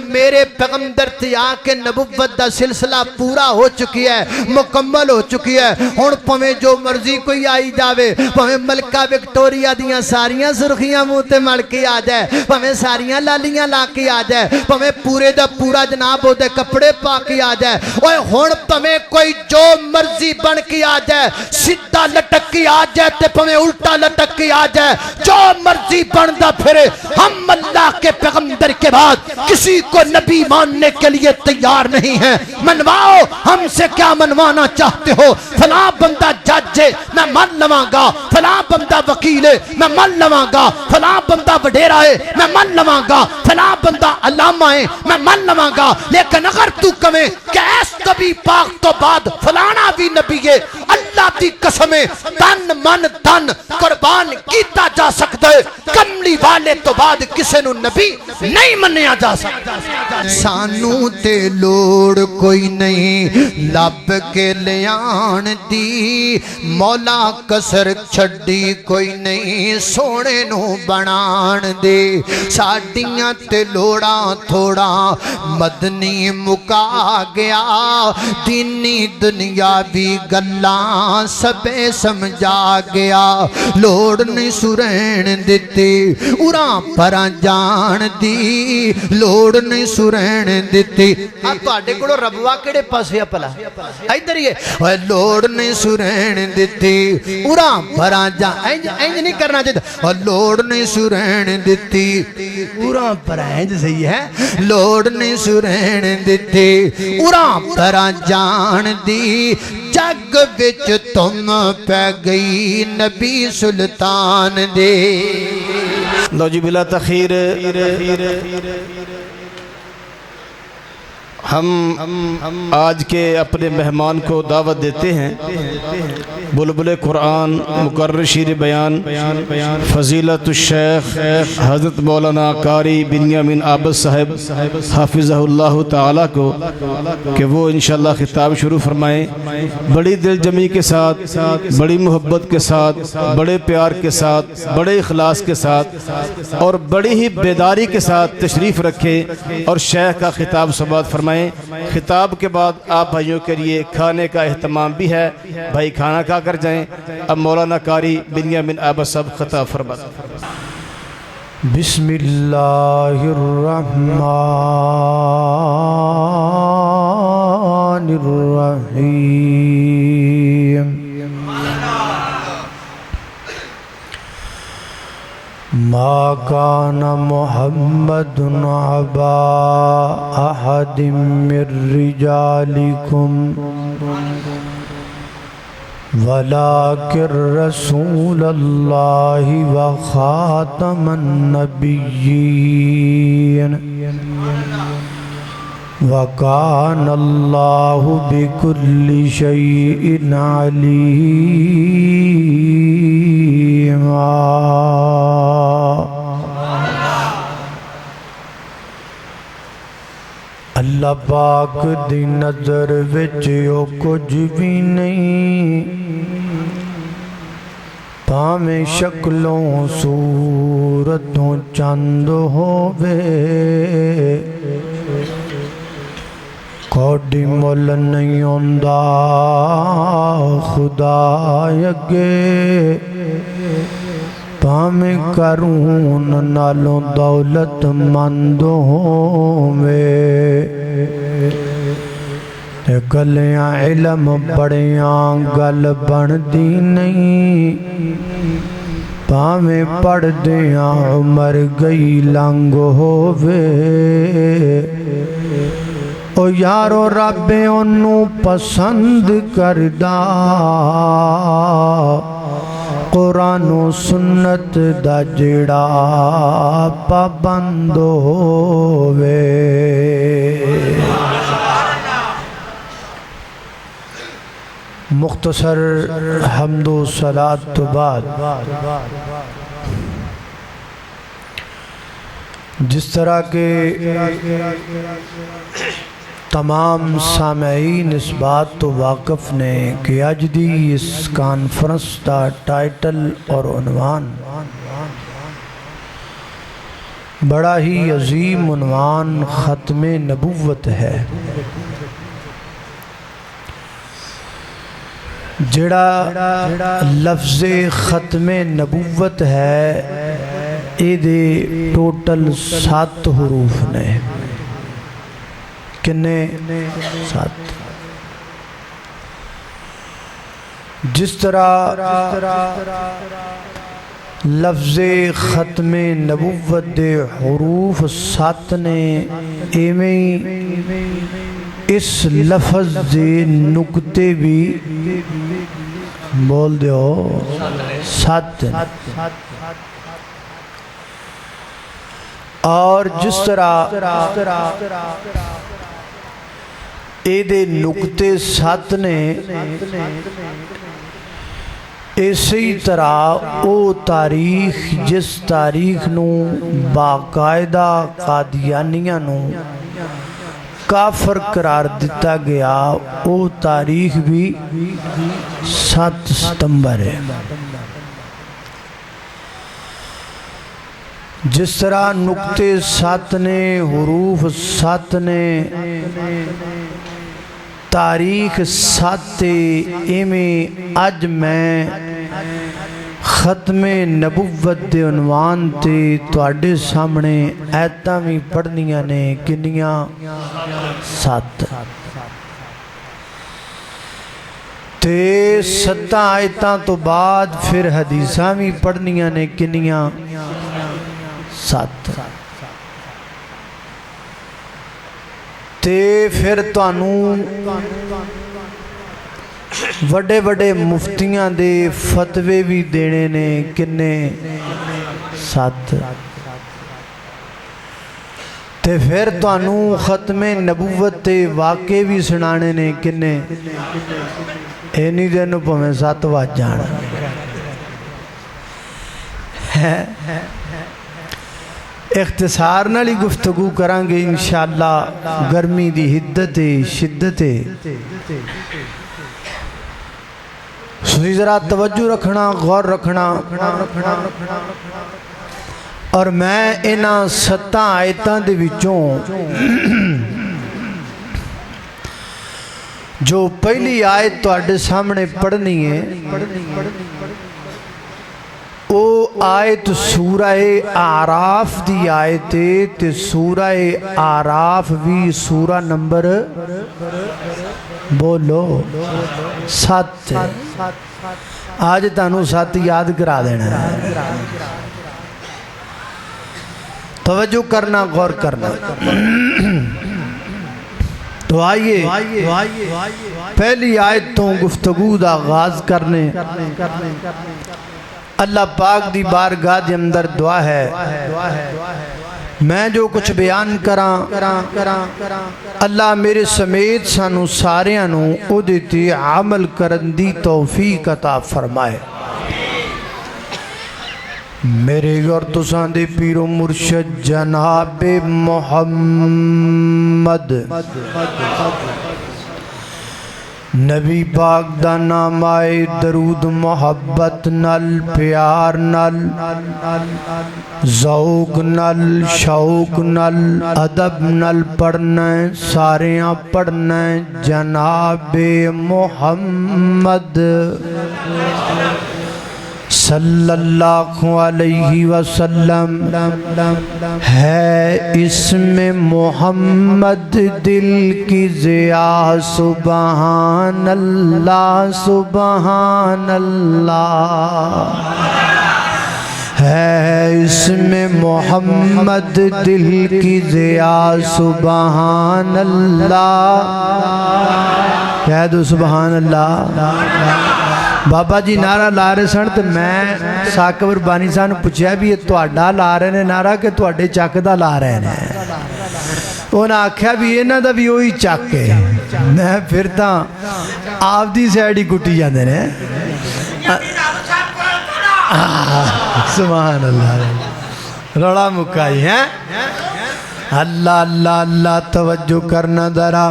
میرے پیغمبر تے آ کے نبوت دا سلسلہ پورا ہو چکی ہے، مکمل ہو چکی ہے۔ ہن پویں جو مرضی کوئی آئی جاوے، پویں ملکہ وکٹوریا دیاں ساریاں سرخیاں منہ تے مل کے آ جائے، پویں ساریاں لالیاں لا کے آ جائے، پویں پورے دا پورا جناب دے کپڑے پا کے آ جائے، اوے ہن پویں کوئی جو مرضی بن کے آ جائے، سیدھا لٹک کے آ جائے تے پویں الٹا لٹک کے آ جائے، جو مرضی بندا پھرے، ہم اللہ کے پیغمبر کے بعد کسی کو نبی ماننے کے لیے تیار نہیں ہیں۔ منواؤ، ہم سے کیا منوانا چاہتے ہو؟ فلاں بندہ جج ہے، میں مان لواں گا، فلاں بندہ وکیل ہے، میں مان لواں گا، فلاں بندہ وڈیرا ہے، میں مان لواں گا، فلاں بندہ علامہ ہے، میں مان لواں گا، لیکن اگر تو کہیں کہ ایس نبی پاک تو بعد فلانا بھی نبی ہے، اللہ دی قسمیں تن من تن قربان کیتا جا سکتا ہے، کملی والے تو بعد کسے نو نبی نہیں منیا جا سکتا۔ سانو تے لوڑ کوئی نہیں لب کے لیان دی، مولا کسر چھڑی کوئی نہیں سونے نو بنان دے، ساڑیاں تے لوڑا تھوڑا مدنی مکا گیا، دینی دنیاوی گلاں سبے سمجھا گیا، لوڑ نہیں سرین دیتی اُراں پرا جان دی، لوڑ نہیں سرین دیتی۔ اب تواڈے کولوں ربوا کیڑے پاسے پلا ادھر ہی ہے، لوڑ نہیں سرین دیتی اُراں پرا جان، اینج نہیں کرنا چاہیے، لوڑ نہیں سرین دیتی اُراں پرا، اینج صحیح ہے، لوڑ نہیں سرین دیتی اُراں پرا جان دی، جگ وچ تم پہ گئی نبی سلطان دے۔ لو جی بلا تخیر ہم آج کے اپنے مہمان کو دعوت دیتے ہیں، بلبل قرآن مقرر شیر بیان فضیلت الشیخ حضرت مولانا قاری بنیامین عابد صاحب حافظہ اللہ تعالیٰ کو کہ وہ انشاءاللہ خطاب شروع فرمائیں، بڑی دل جمی کے ساتھ، بڑی محبت کے ساتھ، بڑے پیار کے ساتھ، بڑے اخلاص کے ساتھ اور بڑی ہی بیداری کے ساتھ تشریف رکھیں اور شیخ کا خطاب سماعت فرمائیں۔ خطاب کے بعد آپ بھائیوں کے لیے کھانے کا اہتمام بھی ہے، بھائی کھانا کھا کر جائیں۔ اب مولانا قاری بنیامین عابد صاحب خطاب فرمائیں۔ بسم اللہ الرحمن الرحیم، ما کان محمد عبا احد من رجالکم ولكن رسول اللہ وخاتم النبیین وکان اللہ بکل شیء علیما۔ اللہ پاک دی نظر وچ او کچھ بھی نہیں، پاویں شکلوں صورتوں چند ہووے، کوڈی مل نہیں ہوندا خدا اگے، پاویں کرون نالوں دولت مند ہووے، گلیاں علم پڑھیاں گل بندی نہیں، پاویں پڑھ دیاں عمر گئی لنگ ہووے، او یارو رب انہوں پسند کردہ، قرآن و سنت دا جڑا پابند ہووے۔ مختصر حمد و صلاۃ تو بعد جس طرح کے تمام سامعین اس بات تو واقف نے کہ اج دی اس کانفرنس دا ٹائٹل اور عنوان بڑا ہی عظیم عنوان ختم نبوت ہے، جڑا لفظ ختم نبوت ہے اے دے ٹوٹل 7 حروف نے، کنے 7۔ جس طرح لفظ ختم نبوت دے حروف 7 نے، ایویں اس لفظ دے نقطے بھی بول دیو 7۔ اور جس طرح اے دے نقطے 7 نے، اسی طرح او تاریخ جس تاریخ نو باقاعدہ قادیانیاں نو کافر قرار دیتا گیا، او تاریخ بھی 7 ستمبر ہے۔ جس طرح نقطے 7 نے، حروف 7 نے، تاریخ 7 ایویں اج میں ختم نبوت دے عنوان تے تواڈے سامنے آیتاں بھی پڑھنیاں نے، کنیاں 7 تے 7 آیتاں تو بعد پھر حدیثاں بھی پڑھنیاں نے، کنیاں 7 تے پھر تانوں وڈے وڈے مفتیاں دے فتوے بھی دینے نے، کنے 7 تے پھر تانوں ختم نبوت تے واقعے بھی سنانے نے، کنے اینی دن پویں 7 واج جانا اختصار نالی گفتگو کریں گے انشاءاللہ۔ گرمی دی حدت شدت سوئی ذرا توجہ رکھنا، غور رکھنا، اور میں انہاں 7 آیتاں دے وچوں جو پہلی آیت تواڈے سامنے پڑھنی ہے، او آیت سورہ اعراف دی آیت ہے، تے سورہ اعراف بھی سورہ نمبر بولو 7۔ آج تانوں 7 یاد کرا دینا ہے، توجہ کرنا، غور کرنا۔ تو آئیے پہلی آیت تو گفتگو دا آغاز کرنے۔ اللہ پاک دی بارگاہ دے اندر دعا ہے، میں جو کچھ بیان کراں اللہ میرے سمیت سانو ساریاں نو او دیتی عمل کرن دی توفیق عطا فرمائے۔ میرے اور تساں دے پیر و مرشد جناب محمد نبی پاک دا نام آئے، درود محبت نل، پیار نل، ذوق نل، شوق نل، ادب نل پڑھنا ہے، ساریاں پڑھنا ہے جناب محمد صلی اللہ علیہ وسلم۔ ہے اسم محمد دل کی ضیاء، سبحان اللہ سبحان اللہ۔ ہے اسم محمد دل کی ضیاء، سبحان اللہ۔ کہہ دو سبحان اللہ۔ بابا جی نعرہ لا رہے سن تو میں ساکبر بانی صاحب پوچھا بھی یہ تواڈا لا رہے نے نعرہ کہ تواڈے چک دا لا رہے نے؟ انہاں آکھیا بھی انہاں دا بھی وہی چک ہے۔ میں پھر تاں آپ دی سائیڈ ہی کٹی جاندے نے۔ سبحان اللہ، روڑا مکائی ہیں۔ اللہ اللہ اللہ، توجہ کرنا ذرا۔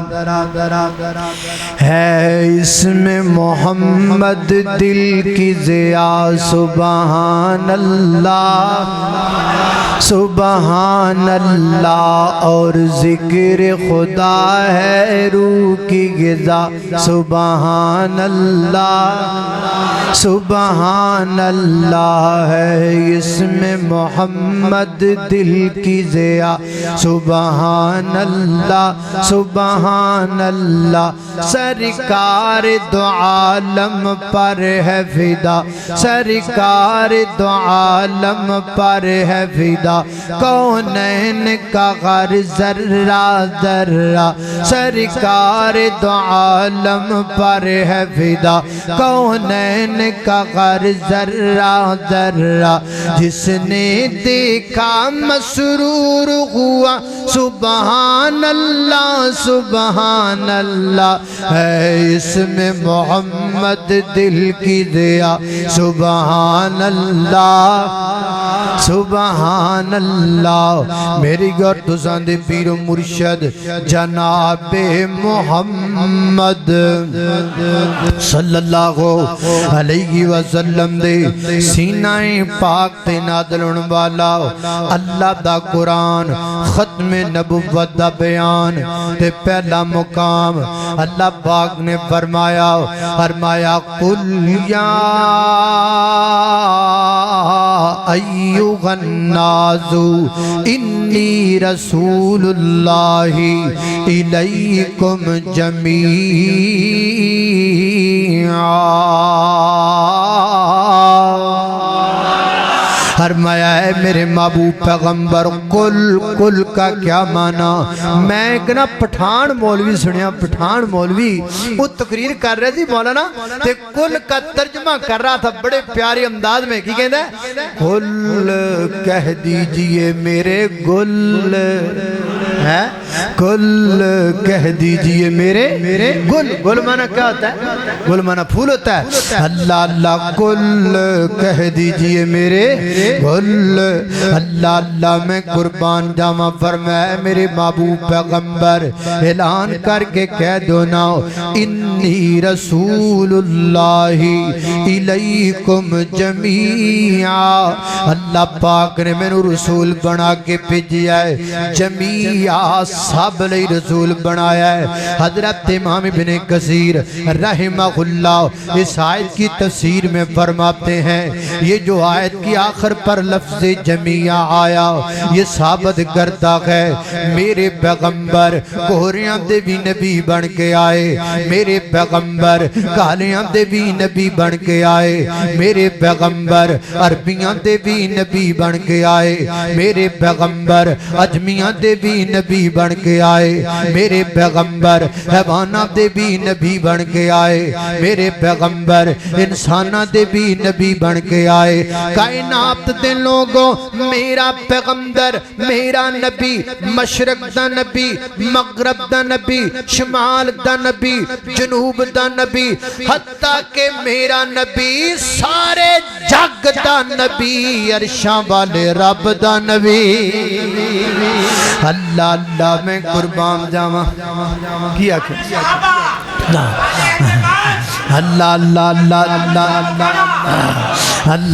ہے اسم محمد دل کی ضیاء، سبحان اللہ سبحان اللہ اور ذکر خدا ہے روح کی غذا سبحان اللہ سبحان اللہ ہے اسم محمد دل کی ضیا سبحان اللہ سبحان اللہ سرکار دو عالم پر ہے فدا سرکار دو عالم پر ہے فدا کونین کا غر ذرہ ذرہ سرکار دو عالم پر ہے فدا کونین کا غر ذرہ ذرہ جس نے دیکھا مسرور ہوا سبحان اللہ ہے اسم محمد دل کی ضیا سبحان اللہ میری گر تسان دے پیر و مرشد جناب محمد صلی اللہ علیہ وسلم دے سینہ پاک تے نازلن والا اللہ دا قرآن ختم نبوت دا بیان تے پہلا مقام اللہ پاک نے فرمایا قل یا ایوہ الناس انی رسول اللہ الیکم جمیعا فرمایا ہے میرے محبوب پیغمبر کل کا کیا معنی میں ایک نا پٹھان مولوی سنیا پٹھان مولوی وہ تقریر کر رہے تھی مولانا تے کل کا ترجمہ کر رہا تھا بڑے پیارے انداز میں کی کہتا ہے کل کہہ دیجئے میرے گل ہے کل کہہ دیجئے میرے گل معنی کیا ہوتا ہے گل معنی پھول ہوتا ہے اللہ کل کہہ دیجئے میرے گل اللہ میں قربان جاواں فرمائے میرے محبوب پیغمبر اعلان کر کے کہہ دو نا انی رسول اللہ الیکم جمیعا اللہ پاک نے میں نے رسول بنا کے بھیجا ہے جمیعا سب لئی رسول بنایا ہے حضرت امام ابن کثیر رحمہ اللہ اس آیت کی تفسیر میں فرماتے ہیں یہ جو آیت کی آخر پر لفظ جمیعہ آیا یہ ثابت کرتا ہے میرے پیغمبر کوہریاں دے بھی نبی بن کے آئے میرے پیغمبر کالیاں دے بھی نبی بن کے آئے میرے پیغمبر عربیاں دے بھی نبی بن کے آئے میرے پیغمبر اجمیاں دے بھی نبی بن کے آئے میرے پیغمبر حیوانہ دے بھی نبی بن کے آئے میرے پیغمبر انسانہ دے بھی نبی بن کے آئے کائنات دے لوگوں میرا پیغمبر میرا نبی مشرق دا نبی مغرب دا نبی شمال دا نبی جنوب دا نبی حتیٰ کہ میرا نبی سارے جگ دا نبی عرشاں والے رب دا نبی اللہ میں قربان جاواں کیا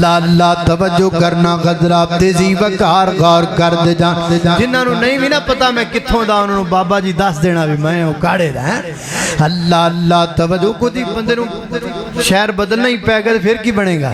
اللہ توجہ کرنا غضرات تیزی وقار غور کر دے جان جنہاں نو نہیں بھی نہ پتا میں کتھوں دا انہوں بابا جی دس دینا بھی میں ہوں کاڑے دا ہیں اللہ توجہ کو دی بندے نو شہر بدلنا ہی پہ گئے پھر کی بنے گا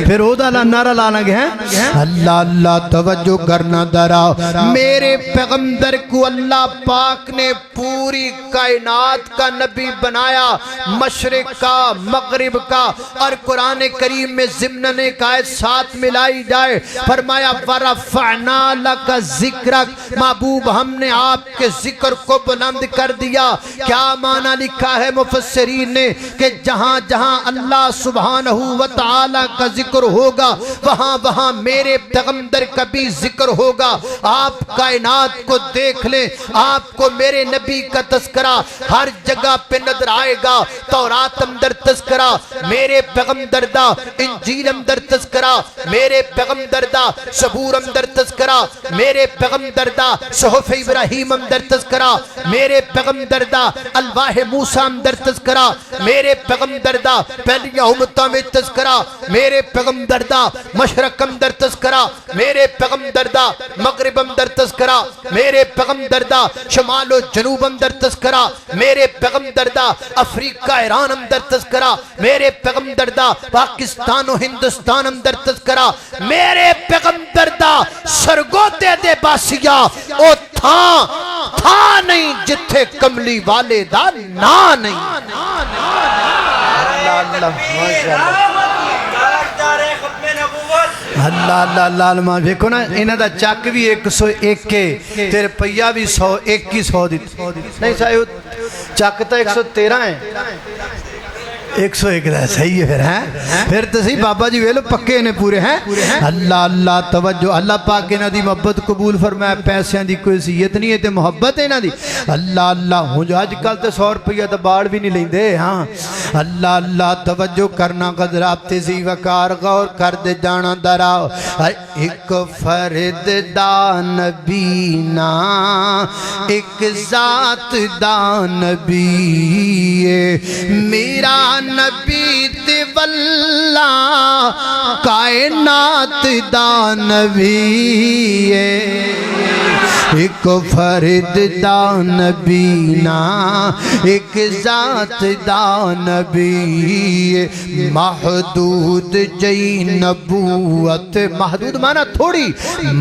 پھر او دا نعرہ لانا گے ہیں اللہ توجہ کرنا درا میرے پیغمبر کو اللہ پاک نے پوری کائنات کا نبی بنایا مشرق کا مغرب کا اور قرآن کریم میں ضمن ایک آیت ساتھ ملائی جائے فرمایا ورفعنا لک ذکرک محبوب ہم نے آپ کے ذکر کو بلند کر دیا کیا معنی لکھا ہے مفسرین نے کہ جہاں جہاں اللہ سبحانہ وتعالی کا ذکر ہوگا وہاں وہاں میرے پیغمبر کا بھی ذکر ہوگا آپ کائنات کو دیکھ لیں آپ کو میرے نبی کا تذکرہ ہر جگہ پہ نظر آئے گا تورات اندر تذکرہ میرے پیغمبر دا انجیل اندر تذکرہ میرے پیغمبر دا زبور اندر تذکرہ میرے پیغمبر دا صحف ابراہیم اندر تذکرہ میرے پیغمبر دا الواح موسیٰ اندر تذکرہ میرے پیغمبر دا دا پہلیاں امتاں وچ تذکرہ میرے پیغمبر دا، مشرق اندر تذکرہ میرے پیغمبر دا، مغرب اندر تذکرہ میرے پیغمبر دا، شمال و جنوب اندر تذکرہ میرے پیغمبر دا، افریقہ ایران اندر تذکرہ میرے پیغمبر دا، پاکستان و ہندوستان اندر تذکرہ میرے پیغمبر دا، سرگوتے دے باسیا او تھا نہیں جتھے کملی والے دا نا نہیں۔ اللہ اللہ اللہ علماء دیکھو نا انہاں دا چک بھی 101 کے تے روپیہ بھی 100 دیتا نہیں سایود چک تا 113 ہے 101 دا صحیح ہے پھر تو صحیح بابا جی ویلو پکے نے پورے ہیں۔ اللہ اللہ توجہ، اللہ پاک انہاں دی محبت قبول فرمائے، پیسیاں دی کوئی حیثیت نہیں ہے تے محبت ہے انہاں دی۔ اللہ اللہ ہوں جو آج کل تے 100 روپیہ تے باڑ بھی نہیں لیندے ہاں۔ اللہ اللہ توجہ کرنا قدرات سی وقار غور کر دے جانا دراؤ۔ ایک فرد دا نبی نا ایک ذات دا نبی میرا نبی تے واللہ کائنات دا نبی ایک فرد دا نبی نا ایک ذات دا نبی محدود جئی نبوت، محدود مانا تھوڑی،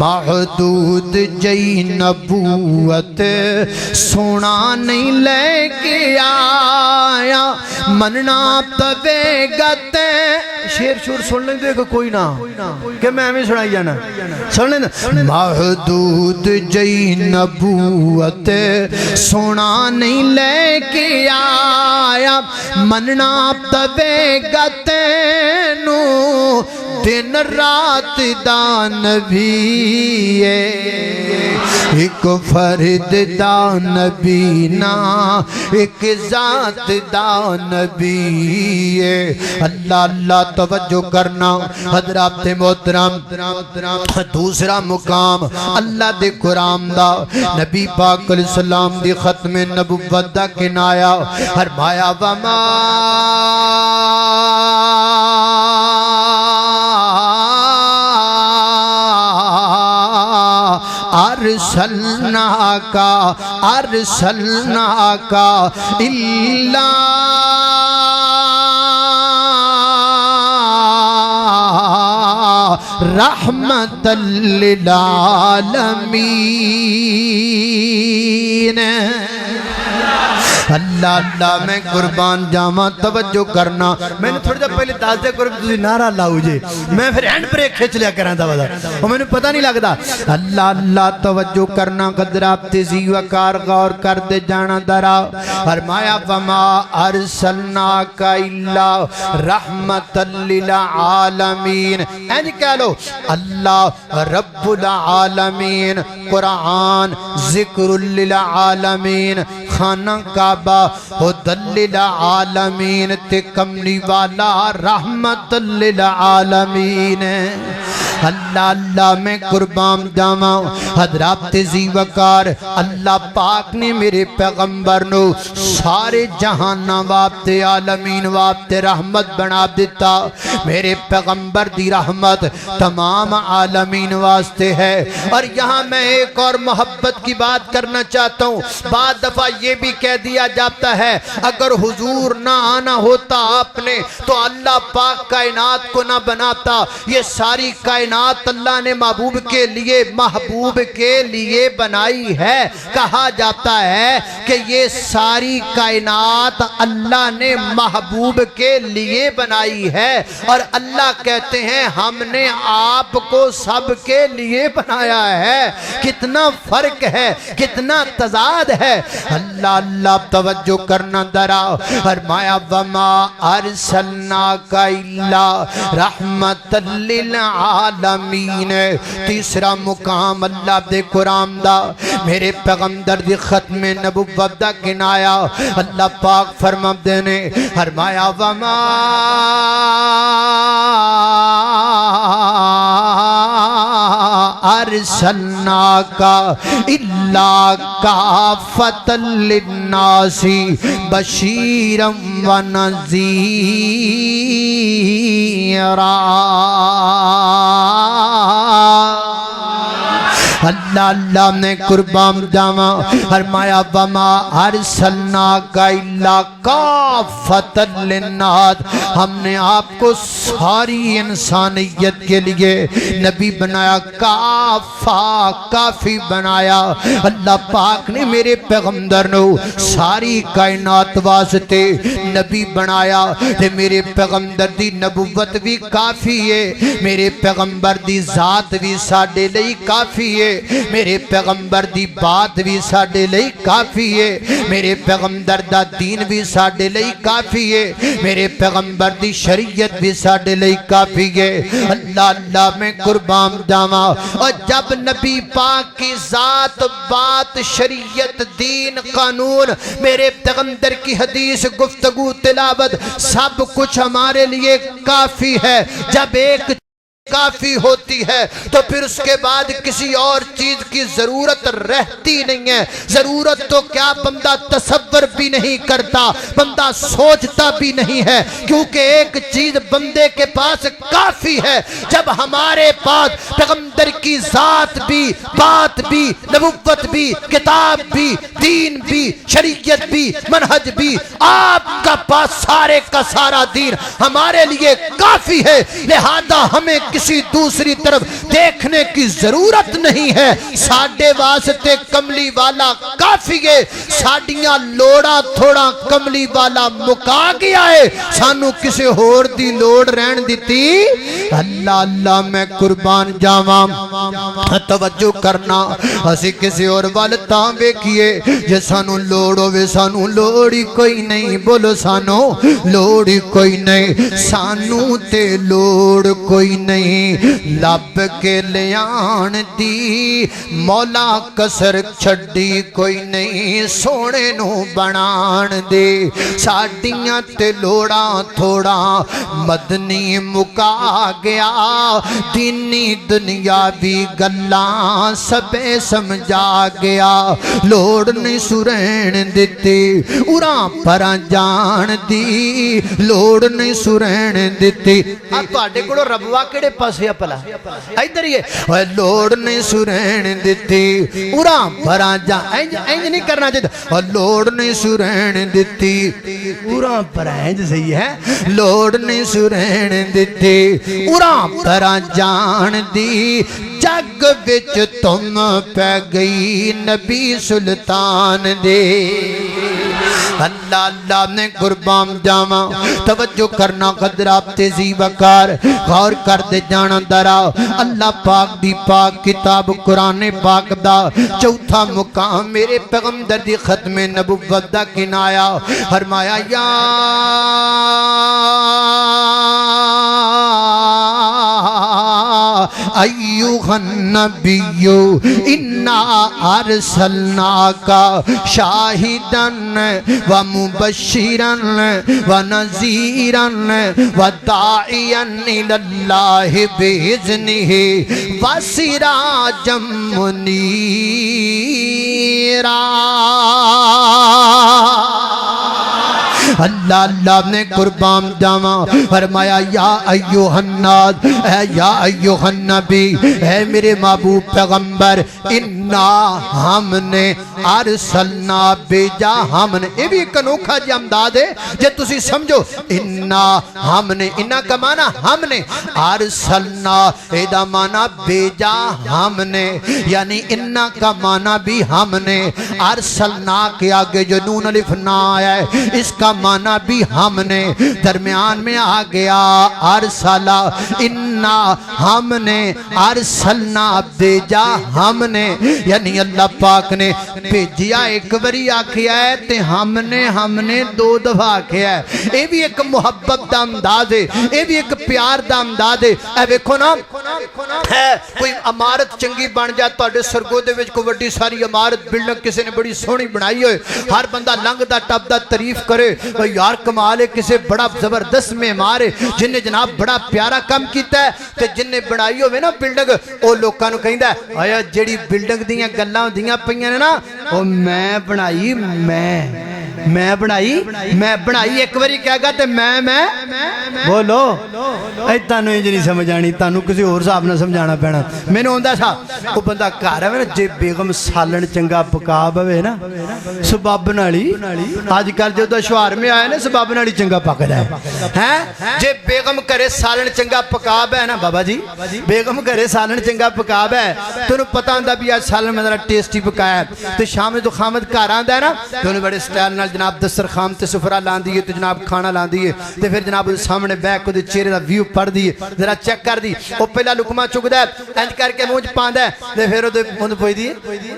محدود جئی نبوت سونا نہیں لے کے آیا مننا پوے گا تے شیر شور سن لیں دے گا کوئی نہ کہ میں ہمیں سنائی جانا سن لیں محدود جئی نبوت سونا نہیں لے کے آیا مننا پوے گا تینو دن رات دا نبی ایک فرد دا نبی نا ایک ذات دا نبی اللہ اللہ توجہ کرنا حضرات محترم۔ دوسرا مقام اللہ دے قرآن دا نبی پاک علیہ السلام دی ختم نبوت دا کنایا فرمایا وما ارسلناک الا رحمت للعالمین۔ اللہ اللہ میں قربان جاما توجہ کرنا میں نے تھوڑا جا پہلے تازے قرب تُسی نعرہ لاؤ جے میں پھر ہینڈ بریک کھچ لیا کرنا تھا اور میں نے پتہ نہیں لگتا۔ اللہ اللہ توجہ کرنا قدر آپ تیزی وقار غور کر دے جانا درا فرمایا وما ارسلناک الا رحمت للعالمین۔ اینج کہہ لو اللہ رب العالمین، قرآن ذکر للعالمین، خانہ کعبہ ہدی للعالمین تے کملی والا رحمت للعالمین۔ اللہ اللہ میں قربان جاواں حضرات تیزی وقار اللہ پاک نے میرے پیغمبر نو سارے جہاناں واسطے عالمین واسطے رحمت بنا دیتا۔ میرے پیغمبر دی رحمت تمام عالمین واسطے ہے۔ اور یہاں میں ایک اور محبت کی بات کرنا چاہتا ہوں، بعد دفعہ یہ بھی کہہ دیا جاتا ہے اگر حضور نہ آنا ہوتا آپ نے تو اللہ پاک کائنات کو نہ بناتا۔ یہ ساری کائنات اللہ نے محبوب کے لیے بنائی ہے۔ کہا جاتا ہے کہ یہ ساری کائنات اللہ نے محبوب کے لیے بنائی ہے، اور اللہ کہتے ہیں ہم نے آپ کو سب کے لیے بنایا ہے۔ کتنا فرق ہے، کتنا تضاد ہے۔ اللہ اللہ توجہ کرنا درا فرمایا وما ارسلناک الا رحمت للعالمین۔ تیسرا مقام اللہ دے قرآن دا میرے پیغمبر دی ختم نبوت دا کنایا اللہ پاک فرما دینے فرمایا وما ارسلناکا الا کافۃ للناس بشیرا ونذیرا۔ اللہ اللہ نے قربان جاواں فرمایا وما ارسلناک الا کافۃ للناس، ہم نے آپ کو ساری انسانیت کے لیے نبی بنایا، کافی بنایا۔ اللہ پاک نے میرے پیغمبر نو ساری کائنات واسطے نبی بنایا تے میرے پیغمبر دی نبوت بھی کافی ہے، میرے پیغمبر دی ذات بھی ساڈے لئی کافی ہے، میرے پیغمبر دی بات بھی ساڈے لئی کافی ہے، میرے پیغمبر دا دین بھی ساڈے لئی کافی ہے، میرے پیغمبر دی شریعت بھی ساڈے لئی کافی ہے۔ اللہ اللہ میں قربان جاواں، اور جب نبی پاک کی ذات، بات، شریعت، دین، قانون، میرے پیغمبر کی حدیث، گفتگو، تلاوت، سب کچھ ہمارے لیے کافی ہے، جب ایک کافی ہوتی ہے تو پھر اس کے بعد کسی اور چیز کی ضرورت رہتی نہیں ہے۔ ضرورت تو کیا بندہ تصور بھی نہیں کرتا، بندہ سوچتا بھی نہیں ہے، کیونکہ ایک چیز بندے کے پاس کافی ہے۔ جب ہمارے پاس پیغمبر کی ذات بھی، بات بھی، نبوت بھی، کتاب بھی، دین بھی، شریعت بھی، منہج بھی، آپ کا پاس سارے کا سارا دین ہمارے لیے کافی ہے، لہذا ہمیں کسی دوسری طرف دیکھنے کی ضرورت نہیں ہے۔ ساڈے واسطے کملی والا کافی ہے، ساڈیاں لوڑا تھوڑا کملی والا مکا گیا ہے، سانو کسی ہور دی لوڑ رہن دیتی۔ اللہ اللہ میں قربان جاواں، توجہ کرنا، اسی کسی اور وال تاں ویکھیے جے سانو لوڑ ہوے، سانو لوڑ ہی کوئی نہیں، بولو سانو لوڑ ہی کوئی نہیں، سانو تے لوڑ کوئی نہیں، لب کے لیان دی مولا کسر چھڑی کوئی نہیں، سونے نو بنان دے ساڈیاں تے لوڑا تھوڑا، مدنی مکا گیا، دینی دنیاوی گلاں سبے سمجھا گیا، لوڑ نہیں سرین دیتی اُراں پراں جان دی، لوڑ نہیں سرین دیتی۔ اب تواڈے کولوں ربوا کیڑے پاسے پلا ادھر ہی ہے، لوڑ نہیں سرین دیتی اُراں پراں جان، اینج نہیں کرنا چاہیے، لوڑ نہیں سرین دیتی اُراں پراں، اینج صحیح ہے، لوڑ نہیں سرین دیتی اُراں پراں جان دی، جگ وچ تم پہ گئی نبی سلطان دے۔ اللہ اللہ نے قربان جاواں، توجہ کرنا، قدر آپ تیزی وقار غور کر دے جانا درا۔ اللہ پاک دی پاک کتاب قرآن پاک دا چوتھا مقام میرے پیغمبر دی ختم نبوت دا کنایا، فرمایا یا ایوہ النبی انا ارسلناکا شاہدن ومبشرن ونذیرن وداعین الاللہ بإذنہ وسراجا منیرا۔ اللہ اللہ نے قربان جاواں، فرمایا یا ایوہ الناس، اے یا ایوہ النبی، اے میرے محبوب پیغمبر، انا ہم نے ارسلنا بیجا، ہم نے، یہ بھی ایک انوکھا جی امداد ہے جے تسی سمجھو، انا ہم نے، انا کا معنی ہم نے، ارسلنا ایدہ معنی بیجا ہم نے، یعنی انا کا معنی بھی ہم نے، ارسلنا کے آگے جو نون الف نا آیا ہے اس کا معنی بھی ہم نے، درمیان میں آ گیا ارسلا، انا ہم نے، ارسلنا بیجا ہم نے، یعنی اللہ پاک نے بھیجیا ایک بری آکھیا ہے تے ہم نے دو دفعہ آکھیا ہے۔ یہ بھی ایک محبت دا انداز ہے، یہ بھی ایک پیار دا انداز ہے۔ اے ویکھو نا، ہے کوئی عمارت چنگی بن جائے تواڈے سرگودے وچ کوئی وڈی ساری عمارت بلڈنگ کسی نے بڑی سونی بنائی ہوئے، ہر بندہ لنگ دا ٹپ دا تعریف کرے، وہ یار کمال ہے کسے بڑا زبردست معمار ہے جن نے جناب بڑا پیارا کام کیتا ہے تے جن نے بنائی ہوئے نا بلڈنگ او لوکاں نو کہندا ہے آیا جیڑی بلڈنگ دیاں گلاں دیاں پئیاں نے نا او میں بنائی میں بنائی ایک باری کہہ گا تے میں بولو اے تانوں انج نہیں سمجھ آنی تانوں کسی اور صاحب نہ سمجھانا پینا مینوں ہوندا سا او بندہ گھر آوے نا جے بیگم سالن چنگا پکا بوے نا سبب نالی اج کل جدوں شوہر میں آیا نا سبب نالی چنگا پکدا ہے جے بیگم کرے سالن چنگا پکا بے نا بابا جی بیگم کرے سالن چنگا پکا بے تینوں پتہ ہوندا بھی اج سالن میں ٹیسٹی پکایا ہے تے شام تو خامد گھر آندا ہے نا تے انہوں بڑے سٹائل نال جناب دسترخوان تے سفرہ لاندی ہے تے جناب کھانا لاندی ہے تے پھر جناب سامنے بیٹھ کے چہرے دا ویو پڑھ دی ذرا چیک کر دی او پہلا لقمہ چکدا ہے انج کر کے منہ پاندا ہے تے پھر او منہ پوئی دی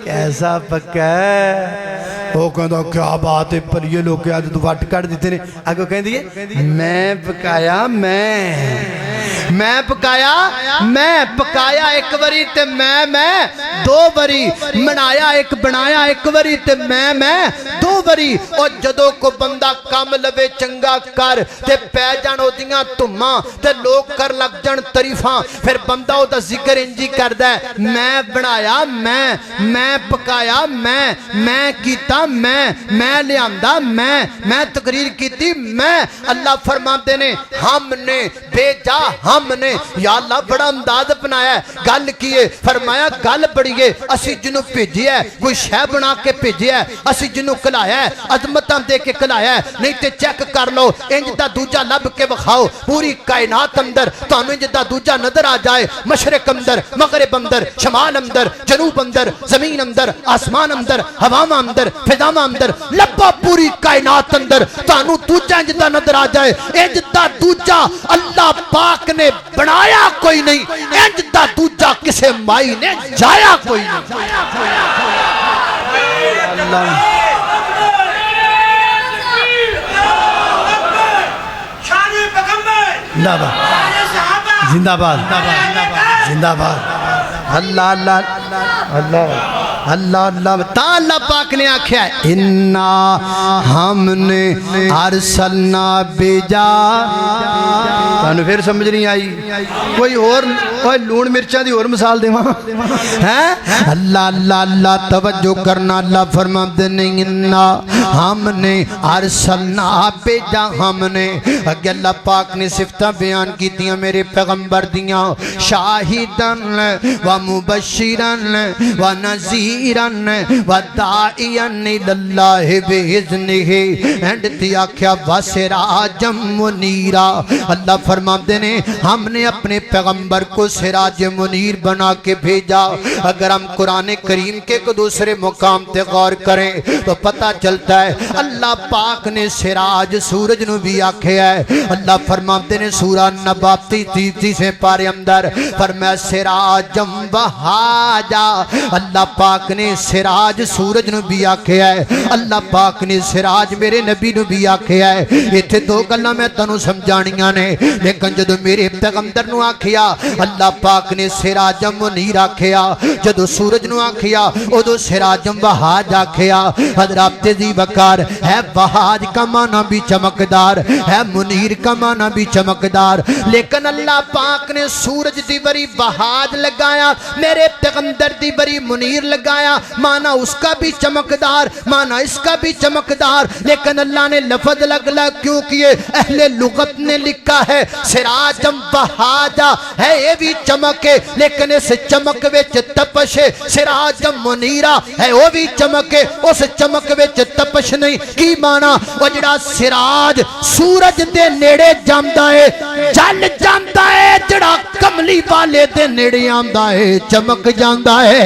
کیسا پکا ہے او کہندا کیا بات ہے پر یہ لوگ اج تو وٹ کٹ دتے نے اگے کہندی ہے میں پکایا میں پکایا ایک وری تے میں دو وری منایا ایک بنایا ایک وری تے میں دو وری اور جدو کو بندہ کام لوے چنگا کر تے پہ جان ہو دیاں تمہاں تے لوگ کر لگ جان تریفاں پھر بندہ ہو دا ذکر انجی کر دے میں بنایا میں پکایا میں کیتا میں لے آمدہ میں تقریر کیتی میں اللہ فرماتے نے ہم نے بیجا ہم نے یا اللہ بڑا انداز اپنایا ہے گل کیے فرمایا گل بڑھئے اسی جنوں بھیجی ہے کوئی شے بنا کے بھیجی ہے اسی جنوں کلایا ہے عظمتاں دے کے کلایا ہے نہیں تے چیک کر لو انج دا دوجا لب کے بخاؤ پوری کائنات اندر تانوں انج دا دوجا نظر آ جائے مشرق اندر مغرب اندر شمال اندر جنوب اندر زمین اندر آسمان اندر ہواواں اندر فضاواں اندر لبا پوری کائنات اندر تانوں دوجا انج دا نظر آ جائے انج دا دوجا اللہ پاک نے بنایا کوئی نہیں انج دا دوجا کسے مائی نے جایا کوئی نہیں اللہ زندہ باد زندہ باد اللہ اللہ اللہ اللہ اللہ تا اللہ پاک نے آکھیا ہے انا ہم نے ارسلنا بیجا تانوں پھر سمجھ نہیں آئی کوئی اور لون مرچاں دی اور مثال دیواں ہیں اللہ اللہ اللہ توجہ کرنا اللہ فرماتے ہیں انا ہم نے ارسلنا بیجا ہم نے اگے اللہ پاک نے صفتاں بیان کیتیاں میرے پیغمبر دیاں شاہدن و مبشرن و نذیر ودائیاً الاللہ بِإِذْنِهِ اینڈ تیا کیا وَسِرَاجًا مُنِیرًا اللہ فرماتے ہیں ہم نے اپنے پیغمبر کو سراج منیر بنا کے بھیجا اگر ہم قرآن کریم کے دوسرے مقام تے غور کریں تو پتہ چلتا ہے اللہ پاک نے سراج سورج نو بھی آکھے ہے اللہ فرماتے ہیں سورہ نبا 33 پارے اندر فرمایا سراجًا وہاجا اللہ پاک نے سراج سورج نو بھی آکھے ہے اللہ پاک نے سراج میرے نبی نو بھی آکھے ہے یہ تھے دو گلہ میں تنو سمجھانیاں نے لیکن جدو میرے پیغمبر نو آکھیا اللہ پاک نے سراجم منیر آکھیا جدو سورج نو آکھیا ادو سراجم وہاج آکھیا حضرات تیزی وقار ہے وہاج کا معنی بھی چمکدار ہے منیر کا معنی بھی چمکدار لیکن اللہ پاک نے سورج دی بری وہاج لگایا میرے پیغمبر دی بری منیر لگایا معنی اس کا بھی چمکدار معنی اس کا بھی چمکدار لیکن اللہ نے لفظ لگ کیوں کیے اہل لغت نے لکھا ہے سراجم وہاجا ہے یہ بھی چمکے لیکن اس چمک وچ تپش سراجم منیرہ ہے وہ بھی چمکے اس چمک وچ تپش نہیں کی معنی وہ جڑا سراج سورج دے نیڑے جامدہ ہے جل جامدہ ہے جڑا کملی والے دے نیڑے آمدہ ہے چمک جامدہ ہے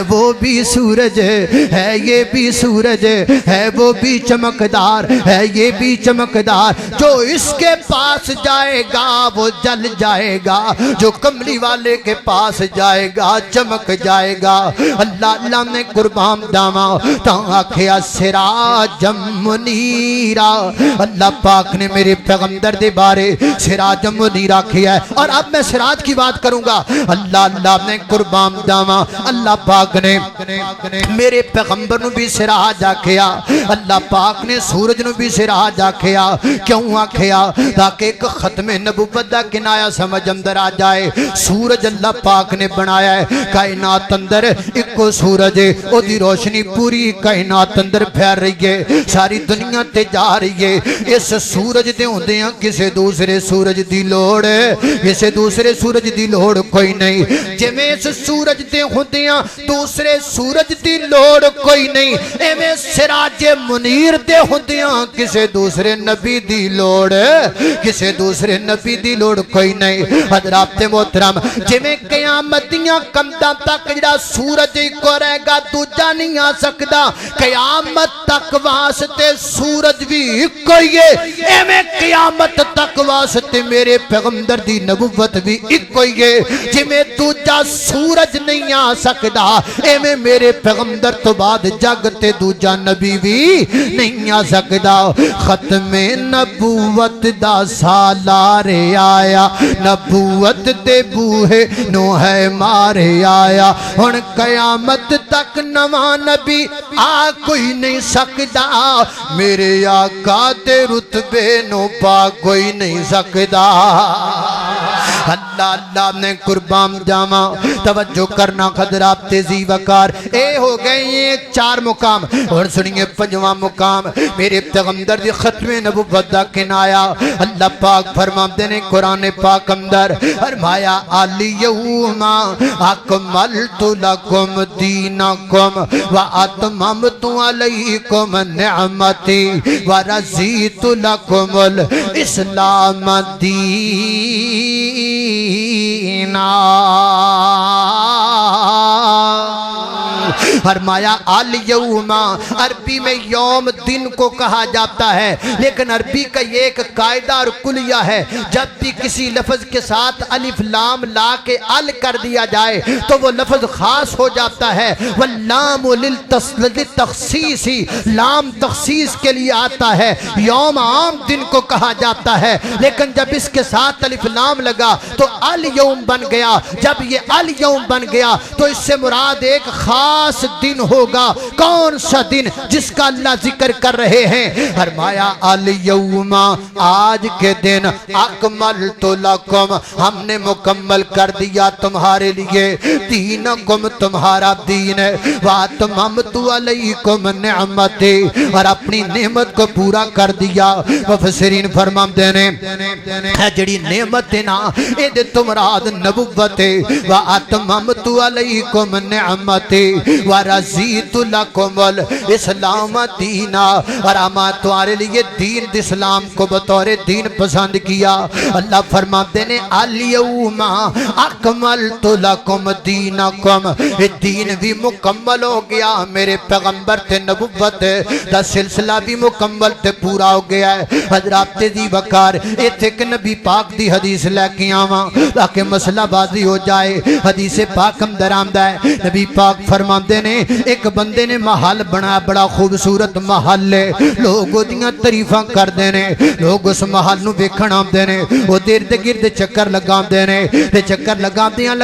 وہ بھی سورج ہے یہ بھی سورج ہے وہ بھی چمکدار ہے یہ بھی چمکدار جو اس کے پاس جائے گا وہ جل جائے گا جو کملی والے کے پاس جائے گا چمک جائے گا اللہ اللہ نے قربان داما تاکھیا سراجم منیرہ اللہ پاک نے میرے پیغمبر دے بارے سراجم منیرہ کیا ہے اور اب میں سراج کی بات کروں گا اللہ اللہ نے قربان داما اللہ پاک پاک نے میرے پیغمبر نو بھی سراج آکھیا اللہ پاک نے سورج نو بھی سراج آکھیا کیوں آکھیا تاکہ ایک ختم نبوت دا کنایا سمجھ اندر آ جائے سورج اللہ پاک نے بنایا ہے کائنات اندر ایک کو سورج ہے او دی روشنی پوری کائنات اندر پھیل رہی ہے ساری دنیا تے جا رہی ہے اس سورج دے ہوندے ہیں کسے دوسرے سورج دی لوڑ ہے کسے دوسرے سورج دی لوڑ کوئی نہیں جویں اس سورج دے ہوندے ہیں دوسرے سورج دی لوڑ کوئی نہیں ایویں سراج منیر دے ہوندے ہیں کسے دوسرے نبی دی لوڑ کسے دوسرے نبی دی لوڑ کوئی نہیں حضرات محترم جویں قیامت دیاں قدماں تک جڑا سورج کو رہے گا دوجا نہیں آ سکدا قیامت تک واسطے سورج بھی کوئی ہے ایویں قیامت تک واسطے میرے پیغمبر دی نبوت بھی کوئی ہے جویں دوجا سورج نہیں آ سکدا ایویں میرے پیغمبر تو بعد جگ تے دوجا نبی بھی نہیں آ سکدا ختم نبوت دا سالار آیا نبوت دے بوہے نو ہے مارے آیا ہن قیامت تک نواں نبی آ کوئی نہیں سکدا میرے آقا تے رتبے نو پا کوئی نہیں سکدا اللہ اللہ نے قربان جاما توجہ کرنا حضرات تیزی وقار اے ہو گئے یہ 4 مقام اور سنیے 5واں مقام میرے پیغمبر دی ختم نبوت دا کنایا اللہ پاک فرماتے نے قرآن پاک اندر فرمایا الیوم اکملت لکم دینکم واتممت علیکم نعمتی ورضیت لکم الاسلام دینا فرمایا الیوم عربی میں یوم دن کو کہا جاتا ہے لیکن عربی کا یہ ایک قاعدہ اور کلیہ ہے جب بھی کسی لفظ کے ساتھ الف لام لا کے ال کر دیا جائے تو وہ لفظ خاص ہو جاتا ہے واللام للتخصیص لام تخصیص کے لیے آتا ہے یوم عام دن کو کہا جاتا ہے لیکن جب اس کے ساتھ الف لام لگا تو الیوم بن گیا جب یہ الیوم بن گیا تو اس سے مراد ایک خاص دن ہوگا کون سا دن جس کا اللہ ذکر کر رہے ہیں فرمایا الیوم آج کے دن اکملت لکم ہم نے مکمل کر دیا تمہارے لیے دینکم تمہارا دین ہے واتممت علیکم نعمتی اور اپنی نعمت کو پورا کر دیا مفسرین فرماتے ہیں جڑی نعمت نا اے دے تمراد نبوت واتممت علیکم نعمتی ورضیت لکم الاسلام دینا اور ہم تمہارے لیے دین اسلام کو بطور دین پسند کیا اللہ فرماتے ہیں الیوم اکملت لکم دینکم دین بھی مکمل ہو گیا میرے پیغمبر تے نبوت دا سلسلہ بھی مکمل تے پورا ہو گیا ہے حضرات دی وقار ایتھے ایک نبی پاک دی حدیث لے کے آواں تاکہ مسئلہ بازی ہو جائے حدیث پاک اندر آمدہ ہے نبی پاک فرماندے نے ایک بندے نے محل بنا بڑا خوبصورت محل ہے لوگ دیاں تعریفاں کر دینے لوگ اس محل نو ویکھن آندے نے وہ ارد گرد چکر لگا دینے تے چکر لگا دیاں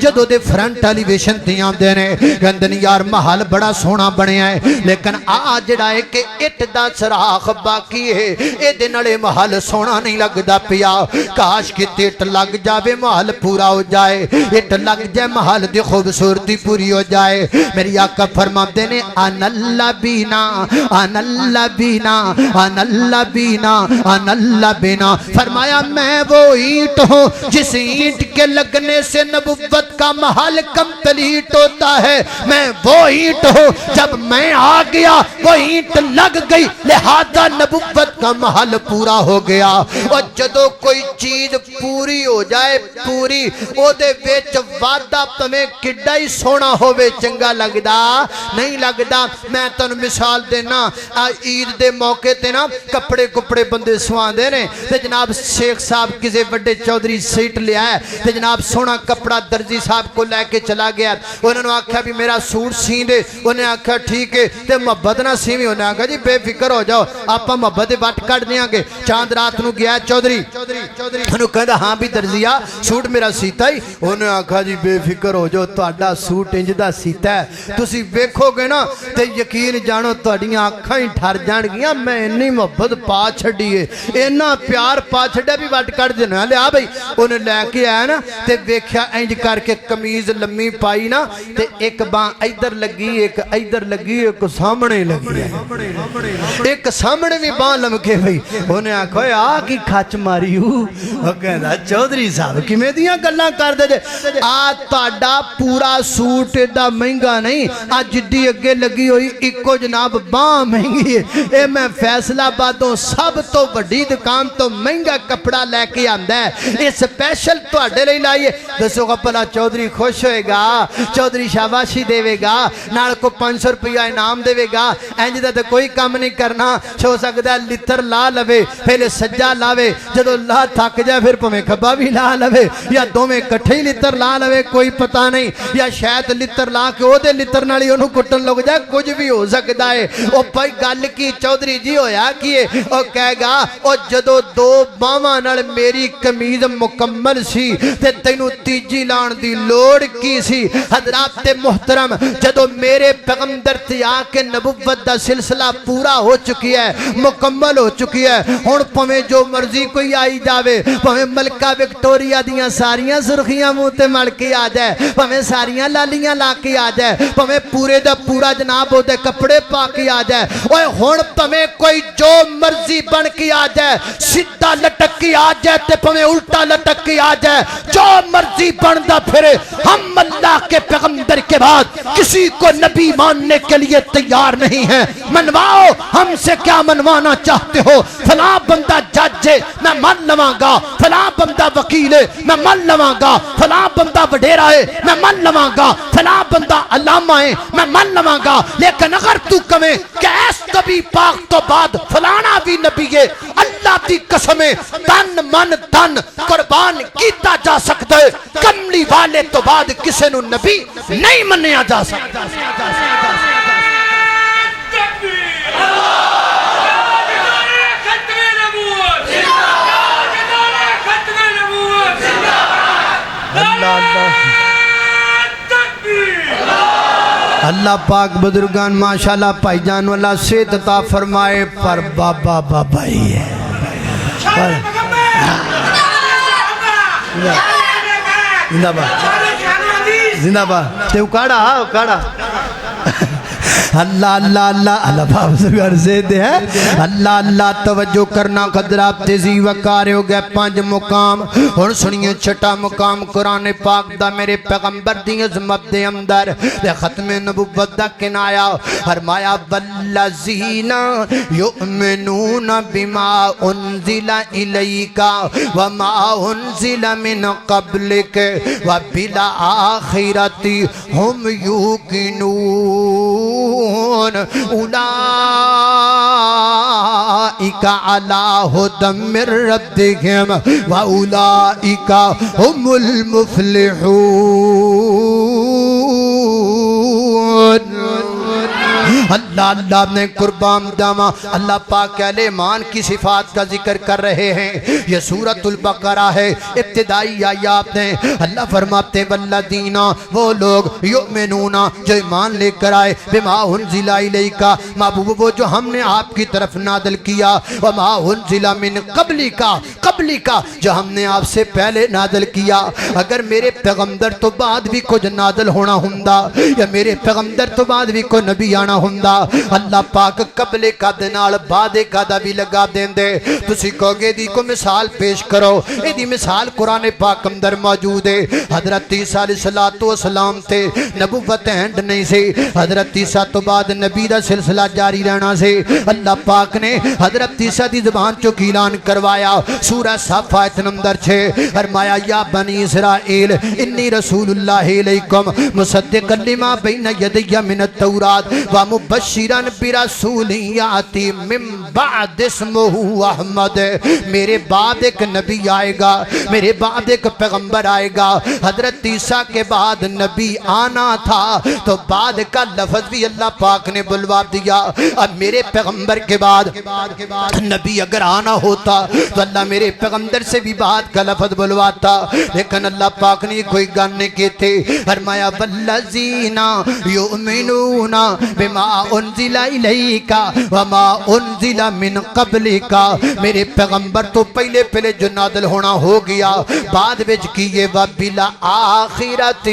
جدو دے فرنٹ ایلیویشن تے آندے نے کہندے نے یار محل بڑا سونا بنیا ہے لیکن آ جڑا ہے کہ اٹ دا سراخ باقی ہے اے دے نالے محل سونا نہیں لگدا پیا کاش کہ اٹ لگ جاوے محل پورا ہو جائے اٹ لگ جائے محل دی خوبصورتی پوری ہو جائے میری آقا فرماتے نے ان اللہ بینا ان اللہ بینا ان اللہ بینا ان اللہ بینا فرمایا میں وہ اینٹ ہوں جس اینٹ کے لگنے سے نبوت کا محل کمپلیٹ ہوتا ہے میں وہ اینٹ ہوں جب میں آ گیا وہ اینٹ لگ گئی لہذا نبوت کا محل پورا ہو گیا اور جدو کوئی چیز پوری ہو جائے پوری او دے وچ وعدہ تمہیں کڈا ہی سونا ہووے چنگا لگدا نہیں لگدا میں تانوں مثال دینا عید دے موقع تے نا کپڑے بندے سواندے نے تے جناب شیخ صاحب کسے بڑے چودھری سیٹ لیا ہے تے جناب سونا کپڑا درزی صاحب کو لے کے چلا گیا انہوں نے آکھا بھی میرا سوٹ سی دے انہیں آکھا ٹھیک ہے تے محبت نہ سیویں انہیں آکھا جی بے فکر ہو جاؤ آپا محبت وٹ کٹ دیاں گے چاند رات نو گیا چودھری انہوں کہا ہاں بھی درزیا سوٹ میرا سیتا ہی انہیں آکھا جی بے فکر ہو جاؤ تہاڈا سوٹ انج دا سیتا ہے تسی ویکھو گے نا تے یقین جانو تہاڈیاں اکھاں ہی ٹھر جان گیاں میں انی محبت پا چھڈی ہے اینا پیار پا چھڈیا بھی وٹ کٹ دینا لیا بھائی انہیں لے کے آیا نا تے ویکھیا انج کر کے قمیض لمی پائی نا تے ایک باں ادھر لگی ایک ادھر لگی ایک سامنے لگی ایک سامنے بھی باں لمکے بھئی انہیں آکھو آ کی کھچ ماری ہو وہ کہندا چودھری صاحب کیویں دیاں گلاں کر دے جے آ تہاڈا پورا سوٹ ایڈا مہنگا نہیں آ جڈی اگے لگی ہوئی اکو جناب باں مہنگی ہے اے میں فیصلہ آبادوں سب تو بڑی دکان تو مہنگا کپڑا لے کے آندا ہے یہ سپیشل تہاڈے لئی لائیے دسو گا بھلا چودھری خوش ہوئے گا چودھری شاباشی دے گا نال کو 500 روپیہ انعام دے گا انج دا تے کوئی کام نہیں کرنا ہو سکدا ہے لتر لا لوے پہلے سجا لاوے جدو لا تھک جائے پھر پویں کھبا بھی لا لوے یا دوویں اکٹھے ہی لتر لا لوے کوئی پتہ نہیں یا شاید لتر لا کے او دے لتر نال ہی اونوں کٹن لگ جائے کچھ بھی ہو سکدا ہے او بھائی گل کی چودھری جی ہویا کیے او کہے گا او جدو دو باواں نال میری قمیض مکمل سی تے تینوں تیجی لان دی لوڑ کی سی حضرات محترم جدو میرے پیغمبر تے آ کے نبوت دا سلسلہ پورا ہو چکی ہے مکمل ہو چکی ہے ہن پویں جو مرضی کوئی آئی جاوے پویں ملکہ وکٹوریا دیاں ساریاں سرخیاں منہ تے مل کے آ جائے پویں ساریاں لالیاں لا کے آ جائے پویں پورے دا پورا جناب ہو دے کپڑے پا کے آ جائے اوے ہن پویں کوئی جو مرضی بن کے آ جائے سیدھا لٹک کے آ جائے تے پویں الٹا لٹک کے آ جائے جو مرضی بندا پھرے ہم اللہ کے پیغمبر کے بعد کسی کو نبی ماننے کے لیے تیار نہیں ہیں منواؤ ہم سے کیا منوانا چاہتے ہو فلاں بندہ جج ہے میں مان لواں گا فلاں بندہ وکیل ہے میں مان لواں گا فلاں بندہ وڈیرا ہے میں مان لواں گا فلاں بندہ علامہ ہے میں مان لواں گا لیکن اگر تو کہیں کہ ایس نبی پاک تو بعد فلانا بھی نبی ہے اللہ دی قسمیں تن من دن قربان کیتا جا سکتا ہے کملی والے تو بعد کسے نو نبی نہیں منیا جا سکتا اللہ پاک بزرگان ماشاءاللہ پائی جان والا صحت عطا فرمائے پر بابا بابا ہی ہے زندہ باد زندہ باد تے اکاڑا اللہ اللہ اللہ اللہ باب سرگر سے دے ہے اللہ اللہ توجہ کرنا قدرات تیزی وقارے ہو گئے 5 مقام اور سنیے چھٹا مقام قرآن پاک دا میرے پیغمبر دی عظمت دے اندر دے ختم نبوت دا کنایا فرمایا والذین یؤمنون بما انزل الیک وما انزل من قبلک وبالآخرۃ ہم یوقنون اولئک علی ھدی من ربہم واولئک هم المفلحون اللہ اللہ نے قربان جاما اللہ پاک اہل ایمان کی صفات کا ذکر کر رہے ہیں یہ سورۃ البقرہ ہے ابتدائی آیات ہیں اللہ فرماتے والذین وہ لوگ یؤمنون جو ایمان لے کر آئے بما انزل الیک محبوب وہ جو ہم نے آپ کی طرف نازل کیا وما انزل من قبلک جو ہم نے آپ سے پہلے نازل کیا اگر میرے پیغمبر تو بعد بھی کچھ نازل ہونا ہوندا یا میرے پیغمبر تو بعد بھی کوئی نبی آنا ہوندا اللہ پاک قبل کا دنال بعد کا دا بھی لگا دیں دے تسی کہو گے دی کو مثال پیش کرو اے دی مثال قرآن پاک اندر موجود ہے حضرت عیسیٰ علیہ السلام تھے نبوت اینڈ نہیں سے حضرت عیسیٰ تو بعد نبی دا سلسلہ جاری رہنا سے اللہ پاک نے حضرت عیسیٰ دی زبان چو اعلان کروایا سورہ صافات نمبر 6 فرمایا یا بنی اسرائیل انی رسول اللہ علیکم مصدقا لما بین یدی من التورات ومبشرا برسول یاتی من بعد اسمہ احمد. میرے بعد ایک نبی آئے گا, میرے بعد ایک پیغمبر آئے گا. حضرت عیسیٰ کے بعد نبی آنا تھا تو بعد کا لفظ بھی اللہ پاک نے بلوا دیا. اب میرے پیغمبر کے بعد نبی اگر آنا ہوتا تو اللہ میرے پیغمبر سے بھی بعد کا لفظ بلواتا, لیکن اللہ پاک نے کوئی گان نہیں کی تھے. فرمایا والذین یؤمنون بما انزل الیک وما انزل من قبلک. میرے پیغمبر تو پہلے جو نازل ہونا ہو گیا, بعد وچ کیے وبلا آخرت.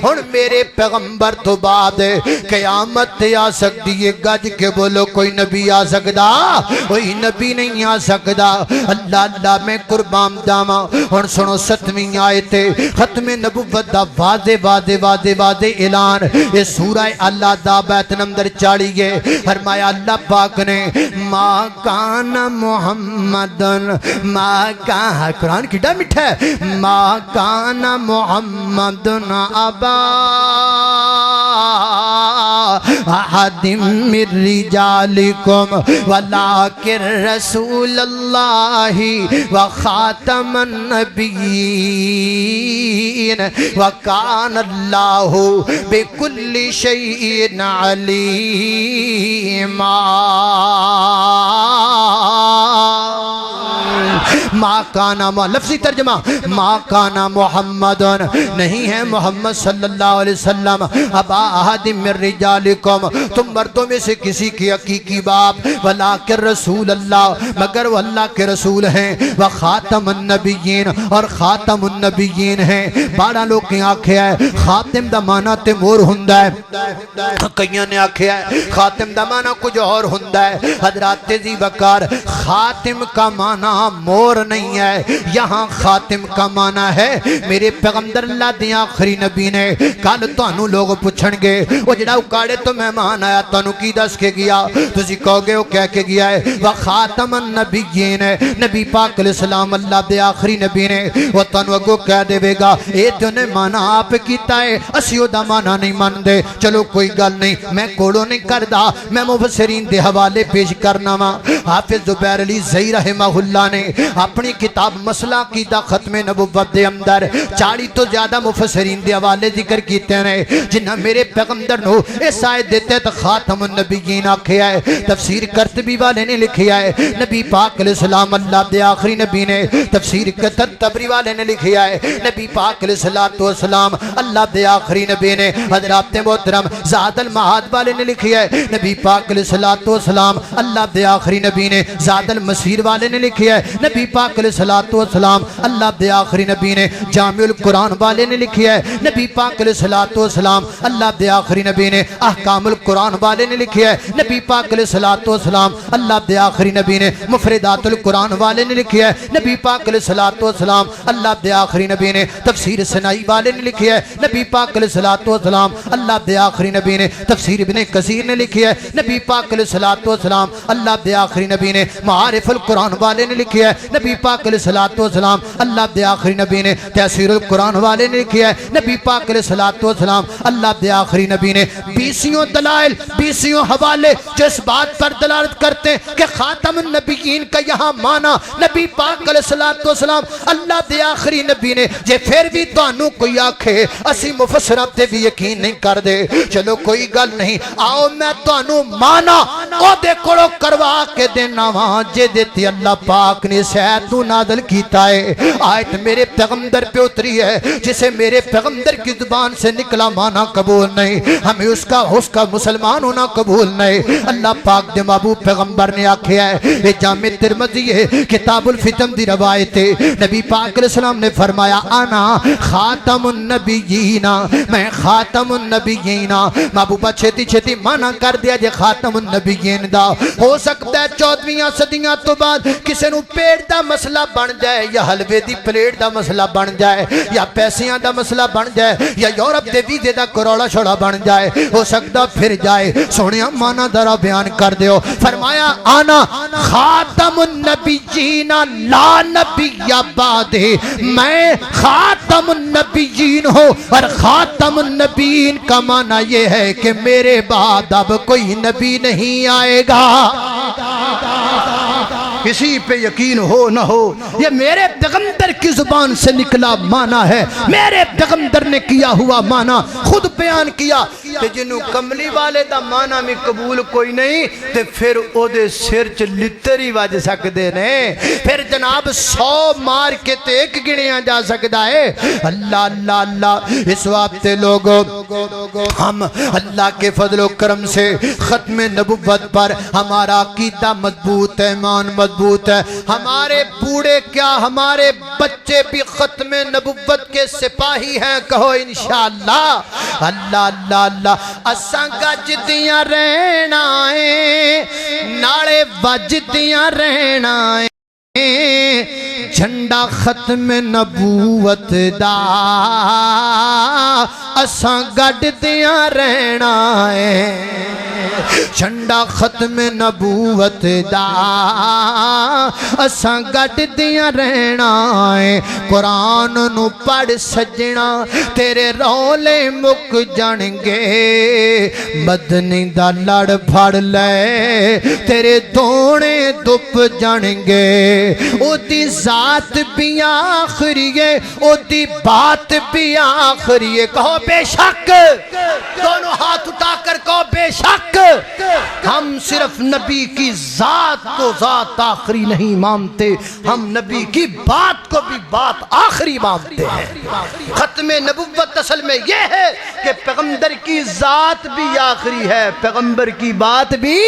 اور میرے پیغمبر تو بعد قیامت آ سکتی ہے. گج کے بولو کوئی نبی آ سکتا, کوئی نبی نہیں آ سکتا. اللہ اللہ میں قربان جاواں. اور سنو 7ویں آیت ختم نبوت دا واضح واضح واضح واضح اعلان. یہ سورہ الاحزاب آیت نمبر 40 ہے. فرمایا اللہ پاک نے ما کان محمد ما کان, قرآن کیڈا میٹھا ہے, ما کان محمد ابا احد من رجالکم ولکن رسول اللہ وخاتم النبیین وکان اللہ بکل شیء علیما. ما کانا, لفظی ترجمہ ما کانا محمد, نہیں ہے محمد صلی اللہ علیہ وسلم ابا احد من رجالکم, تم مردوں میں سے کسی کی حقیقی باپ, ولیکن رسول اللہ, مگر وہ اللہ کے رسول ہیں, وخاتم النبیین, اور خاتم النبیین ہیں. 12 لوگ کی آنکھیں ہے خاتم دا معنی تے مور ہندہ ہے, کئیوں نے آنکھیں ہے خاتم دا معنی کچھ اور ہندہ ہے. حضرات ذی وقار خاتم کا معنی مور نہیں ہے, یہاں خاتم کا معنی ہے میرے پیغمبر اللہ دی آخری نبی نے. کل تانوں لوگ پوچھن گے وہ جڑا اکاڑے تو مہمان آیا تانوں کی دس کے گیا, تسی کہو گے وہ کہہ کے گیا ہے وخاتم النبیین, نبی پاک علیہ السلام اللہ دے آخری نبی نے. وہ تانوں اگو کہہ دے گا اے تو نے معنی آپ کیتا ہے, اسیو دا معنی نہیں مان دے. چلو کوئی گل نہیں, میں کوڑو نہیں کردا, میں مفسرین دے حوالے پیش کرنا وا. حافظ زبیر علی زئی رحمہ اللہ نے اپنی کتاب مسئلہ عقیدہ ختم نبوت دے اندر 40 تو زیادہ مفسرین دے حوالے ذکر کیتے ہیں جنہاں میرے پیغمبر نو اس آیت دیتے تو خاتم النبیین آکھیا ہے. تفسیر کرتبی والے نے لکھیا ہے نبی پاک علیہ السلام اللہ دے آخری نبی نے. تفسیر تبری والے نے لکھیا ہے نبی پاک علیہ السلام اللہ دے آخری نبی نے. حضرات محترم زاد المعاد والے نے لکھیا ہے نبی پاک علیہ السلام اللہ دے آخری نبی نے. زاد المسیر والے نے لکھیا ہے نبی پاک علیہ السلام اللہ دے آخری نبی نے. جامع القرآن والے نے لکھیا ہے نبی پاک علیہ السلام اللہ دے آخری نبی نے. احکام القرآن والے نے لکھیا ہے نبی پاک علیہ السلام اللہ دے آخری نبی نے. مفردات القرآن والے نے لکھیا ہے نبی پاک علیہ السلام اللہ دے آخری نبی نے. تفسیر سنائی والے نے لکھیا ہے نبی پاک علیہ السلام اللہ دے آخری نبی نے. تفسیر ابن کثیر نے لکھیا ہے نبی پاک علیہ السلام اللہ دے آخری نبی نے. معارف القرآن والے نے لکھیا ہے نبی پاک علیہ السلام اللہ دے آخری نبی نے. تفسیر القرآن والے نے لکھیا ہے نبی پاک علیہ السلام اللہ دے آخری نبی نے. 20 دلائل 20 حوالے جو اس بات پر دلالت کرتے ہیں کہ خاتم النبیین کا یہاں معنی نبی پاک علیہ السلام اللہ دے آخری نبی نے. جے پھر بھی تانوں کوئی آکھے اسی مفسراں تے بھی یقین نہیں کر دے, چلو کوئی گل نہیں, آؤ میں تانوں معنی او دے کولوں کروا کے دینا وا جے دیتی اللہ پاک نے شاید تو نازل کیتا ہے. آیت میرے پیغمبر پہ اتری ہے جسے میرے پیغمبر کی زبان سے نکلا معنی قبول نہیں, ہمیں اس کا مسلمان ہونا قبول نہیں. اللہ پاک دے محبوب پیغمبر نے آکھیا ہے, یہ جامع ترمذی ہے کتاب الفتن دی روایت ہے, نبی پاک علیہ السلام نے فرمایا انا خاتم النبیین, میں خاتم النبیین. محبوبہ چھتی چھتی معنی کر دیا جے خاتم النبیین ہڈیاں دا ہو سکتا ہے 14ویں صدیاں تو بعد کسے نو پیٹ دا مسئلہ بن جائے یا حلوے دی پلیٹ دا مسئلہ بن جائے یا پیسیاں دا مسئلہ بن جائے یا یورپ دے ویزے دا کروڑا چھوڑا بن جائے ہو سکتا پھر جائے سونیا مانا درہ بیان کر دیو فرمایا آنا خاتم النبیین لا نبی بعد میں خاتم النبیین ہوں اور خاتم النبیین کا معنی یہ ہے کہ میرے بعد اب کوئی نبی نہیں آئے گا کسی پہ یقین ہو نہ ہو یہ میرے پیغمبر کی زبان سے نکلا معنی ہے میرے پیغمبر نے کیا ہوا معنی خود بیان کیا کہ جنہوں کملی والے دا معنی میں قبول کوئی نہیں تے پھر او دے سر چ لتری وج سکدے نے پھر جناب 100 مار کے تے ایک گنیا جا سکدا ہے اللہ اللہ اللہ اس واسطے لوگوں ہم اللہ کے فضل و کرم سے ختم نبوت پر ہمارا عقیدہ مضبوط ہے ایمان مضبوط ہے ہمارے بوڑھے کیا ہمارے بچے بھی ختم نبوت کے سپاہی ہیں کہو انشاءاللہ اللہ اللہ اللہ اساں گجدیاں رہنا ہے نالے وجدیاں رہنا ہے جھنڈا ختم نبوت دا اساں گڈدیاں رہنا ہے جھنڈا ختم نبوت دا اساں گڈدیاں رہنا ہے قرآن نو پڑھ سجنا تیرے رولے مک جان گے مدنی دا لڑ پھڑ لے تیرے دونے دپ جان گے او دی ذات بھی آخری ہے او دی بات بھی آخری ہے کہو بے شک دونوں ہاتھ اٹھا کر کہو بے شک ہم صرف نبی کی ذات کو ذات آخری نہیں مانتے ہم نبی کی بات کو بھی بات آخری مانتے ہیں ختم نبوت اصل میں یہ ہے کہ پیغمبر کی ذات بھی آخری ہے پیغمبر کی بات بھی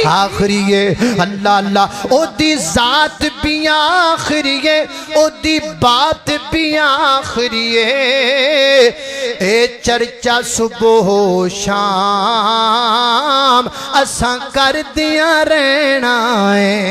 آخری ہے اللہ اللہ او دی ذات بھی آخری ہے او دی بات بھی آخری ہے اے چرچا صبح و شام اساں کر دیا رہنا ہے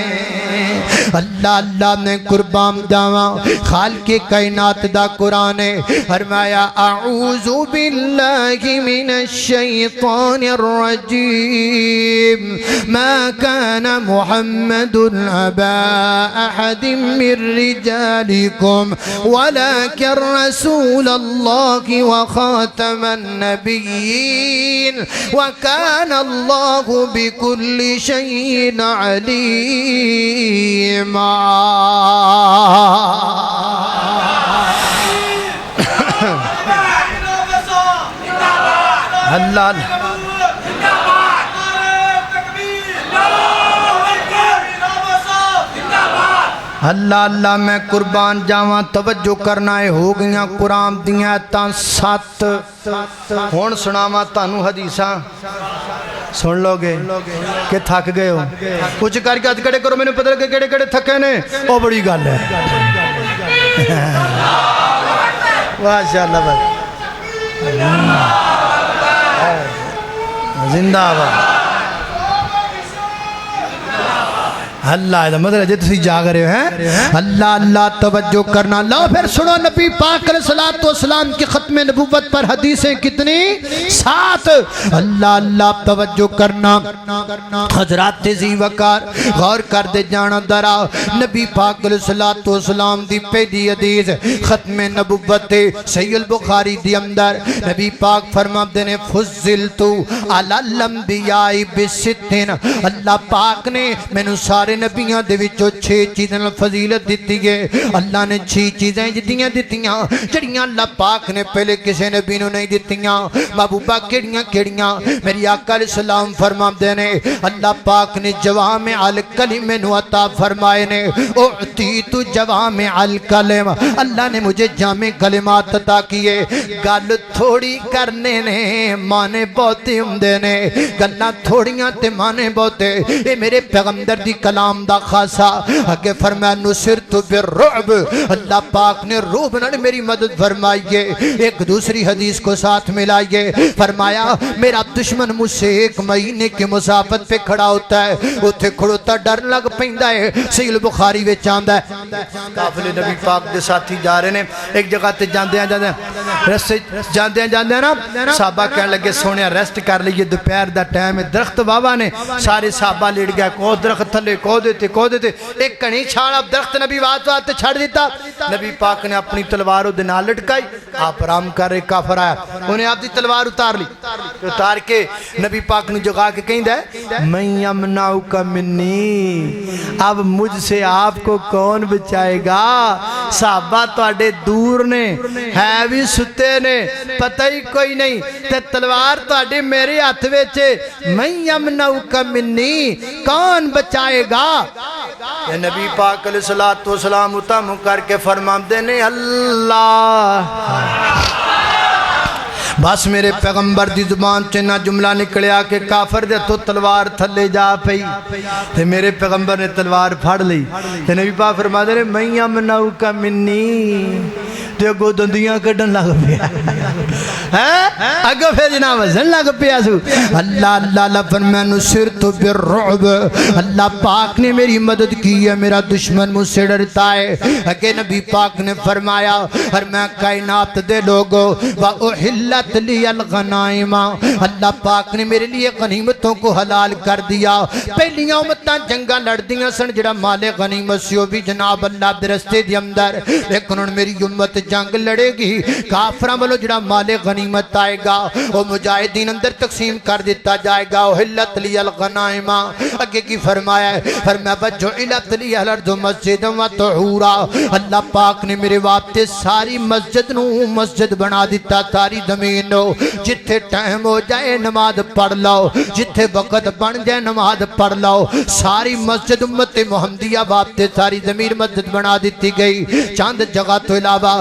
اللہ اللہ نے قربان جاواں خالق کائنات دا قرآن فرمایا اعوذ باللہ من الشیطان الرجیم ما كان محمد ابا احد من رجالكم ولكن رسول الله وخاتم النبيين وكان الله بكل شيء عليما اللہ اللہ اللہ میں قربان جاواں توجہ کرنا ہے ہو گیاں قرآن دیاں تاں 7 ہون سناواں تانوں حدیثاں سن لو گے کہ تھک گئے ہو کچھ کر کے ہاتھ کھڑے کرو میں نے پتہ لگے کیڑے کیڑے تھکے نے او بڑی گل ہے ماشاءاللہ بھائی زندہ آباد اللہ ہے مدر ہے جیسے جاگ رہے ہیں اللہ اللہ توجہ کرنا لو پھر سنو نبی پاک علیہ السلام کی ختم نبوت پر حدیثیں کتنی 7 اللہ اللہ توجہ کرنا حضرات ذی وقار غور کر دے جانا درا نبی پاک علیہ السلام دی پہلی حدیث ختم نبوت صحیح البخاری دی اندر نبی پاک فرما دینے فضلتو علی الانبیاء بستن اللہ پاک نے میں نے سارے نبیاں دے وچوں 6 چیزیں فضیلت دیتی ہے اللہ نے 6 چیزیں جتیاں دیتیاں جڑیاں اللہ پاک نے پہلے کسی نبی نو نہیں دیتیاں محبوبہ کیڑیاں میری آقا علیہ السلام فرما دینے اللہ پاک نے جوامع الکلم نو عطا فرمائے نے اعطیت جوامع الکلم اللہ نے مجھے جامع کلمات عطا کیے گل تھوڑی کرنے نے مانے بہتے ہوں دینے گلہ تھوڑیاں تے مانے بہتے اے میرے پیغمبر دی کلام کلام دا خاصا اگے فرمایا نصرت بالرعب اللہ پاک نے روب نال میری مدد فرمائی ہے ایک دوسری حدیث کو ساتھ ملائیے فرمایا میرا دشمن مجھ سے 1 مہینے کی مسافت پہ کھڑا ہوتا ہے اتھے کھڑوتا ڈر لگ پیندا ہے صحیح البخاری وچ آندا ہے قافلے نبی پاک دے ساتھی جا رہے نے ایک جگہ تے جاندے رستے جاندے نا صحابہ کہنے لگے سونے ریسٹ کر لئیے دوپہر دا ٹائم ہے درخت بابا نے سارے صحابہ لیٹ گیا کو درخت تھلے کو دیتے ایک کنی چھاڑا درخت نبی وات چھڑ دیتا نبی پاک نے اپنی تلوار دے نال لٹکائی آپ آرام کر رہے کافر آیا انہیں آپ دی تلوار اتار کے نبی پاک نے جگا کے کہیں دے میں یمنعک منی اب مجھ سے آپ کو کون بچائے گا صحابہ تو اڈے دور نے ہے بھی ستے نے پتہ ہی کوئی نہیں تے تلوار تو اڈے میرے ہاتھ وچے میں یمنعک منی کون بچائے گا یہ نبی پاک علیہ السلام اتم کر کے فرماندے نے اللہ بس میرے پیغمبر دی زبان چنہ جملہ نکلیا کہ کافر دے تو تلوار تھلے جا پئی تے میرے پیغمبر نے تلوار پھڑ لی تے نبی پاک فرما دے میں یمنعک منی تے اگو دندیاں کڈن لگ پیا اگو پھر جناب وزن لگ پیا سو اللہ فرمایا نصرت بالرعب اللہ پاک نے میری مدد کی ہے میرا دشمن مجھ سے ڈرتا ہے اگے نبی پاک نے فرمایا فرمایا کائنات دے لوگو وَأُحِلَّتْ لِيَ الْغَنَائِمَ اللہ پاک نے میرے لیے غنیمتوں کو حلال کر دیا پہلیاں امتاں جنگاں لڑ دیاں سن جڑا مال غنیمت سیو بھی جناب اللہ دے رستے دی اندر لیکن ان میری امت جنگ لڑے گی کافراں والو جڑا مال غنیمت آئے گا وہ مجاہدین اندر تقسیم کر دیتا جائے گا احلت لی الغنائم اگے کی فرمایا ہے فرمایا وجعلت لی الارض مسجدا وطہورا اللہ پاک نے میرے واسطے ساری مسجد نو مسجد بنا دیتا ساری زمین نو جتھے ٹائم ہو جائے نماز پڑھ لو جتھے وقت بن جائے نماز پڑھ لو ساری مسجد امت محمدیہ واسطے ساری زمین مسجد بنا دیتی گئی چاند جگہ تو علاوہ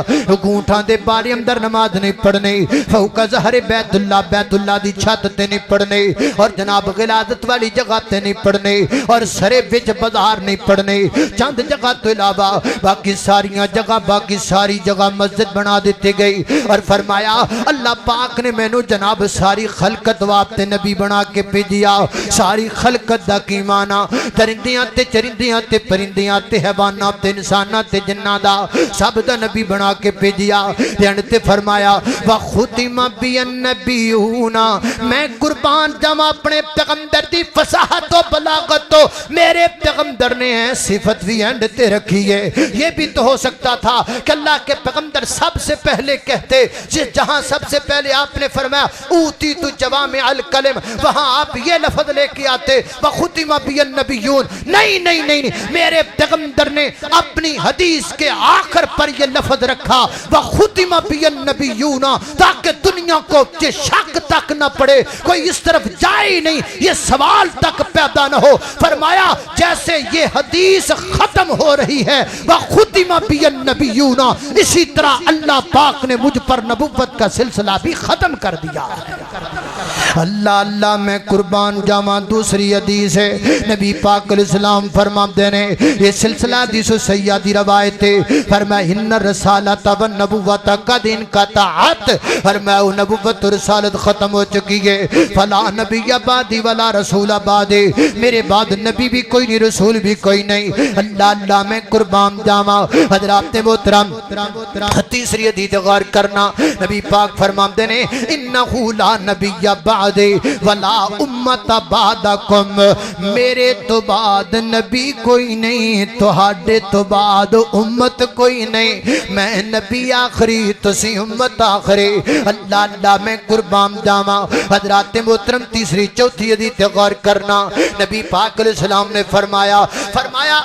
گونٹھاں دے باری اندر نماز نہیں پڑھنی فوق ظہر بیت اللہ دی چھت تے نہیں پڑھنے اور جناب غلادت والی جگہ تے نہیں پڑھنے اور سرے وچ بازار نہیں پڑھنے چند جگہ تو علاوہ باقی ساری جگہ مسجد بنا دیتی گئی اور فرمایا اللہ پاک نے میں نو جناب ساری خلقت واسطے نبی بنا کے بھیجیا ساری خلقت دا کی معنی درندیاں تے چرندیاں تے پرندیاں تے حیواناں تے انساناں تے جناں دا سب دا نبی بنا کے بھیجیا تے فرمایا وختم بی النبیون میں قربان جاواں اپنے پیغمبر دی فصاحت و بلاغت تو میرے پیغمبر نے صفت بھی اینڈ تے رکھی ہے یہ بھی تو ہو سکتا تھا کہ اللہ کے پیغمبر سب سے پہلے کہتے جہاں سب سے پہلے آپ نے فرمایا اوتیت جوامع الکلم وہاں آپ یہ لفظ لے کے آتے وختم بی النبیون نہیں میرے پیغمبر نے اپنی حدیث کے آخر پر یہ لفظ رکھا وختم بی النبیون تاکہ دنیا کو یہ شک تک نہ پڑے کوئی اس طرف جائے نہیں یہ سوال تک پیدا نہ ہو فرمایا جیسے یہ حدیث ختم ہو رہی ہے وختم بی النبیون اسی طرح اللہ پاک نے مجھ پر نبوت کا سلسلہ بھی ختم کر دیا اللہ میں قربان جاواں دوسری حدیث ہے نبی پاک علیہ السلام فرماتے ہیں یہ سلسلہ حدیث سیادی روایت ہے فرمایا ان الرسالۃ والنبوۃ قد انقطعت فرمایا نبوت و رسالت ختم ہو چکی ہے فلا نبی بعدی ولا رسول بعدی میرے بعد نبی بھی کوئی نہیں رسول بھی کوئی نہیں اللہ میں قربان جاواں حضرات محترم تیسری حدیث غور کرنا نبی پاک فرماتے ہیں انہ لا نبی بعدی ولا امت بعدکم میرے تو بعد نبی کوئی نہیں تہاڈے تو بعد امت کوئی نہیں میں نبی آخری تسی امت آخری اللہ میں قربان جاواں حضرات محترم تیسری چوتھی حدیث غور کرنا نبی پاک علیہ السلام نے فرمایا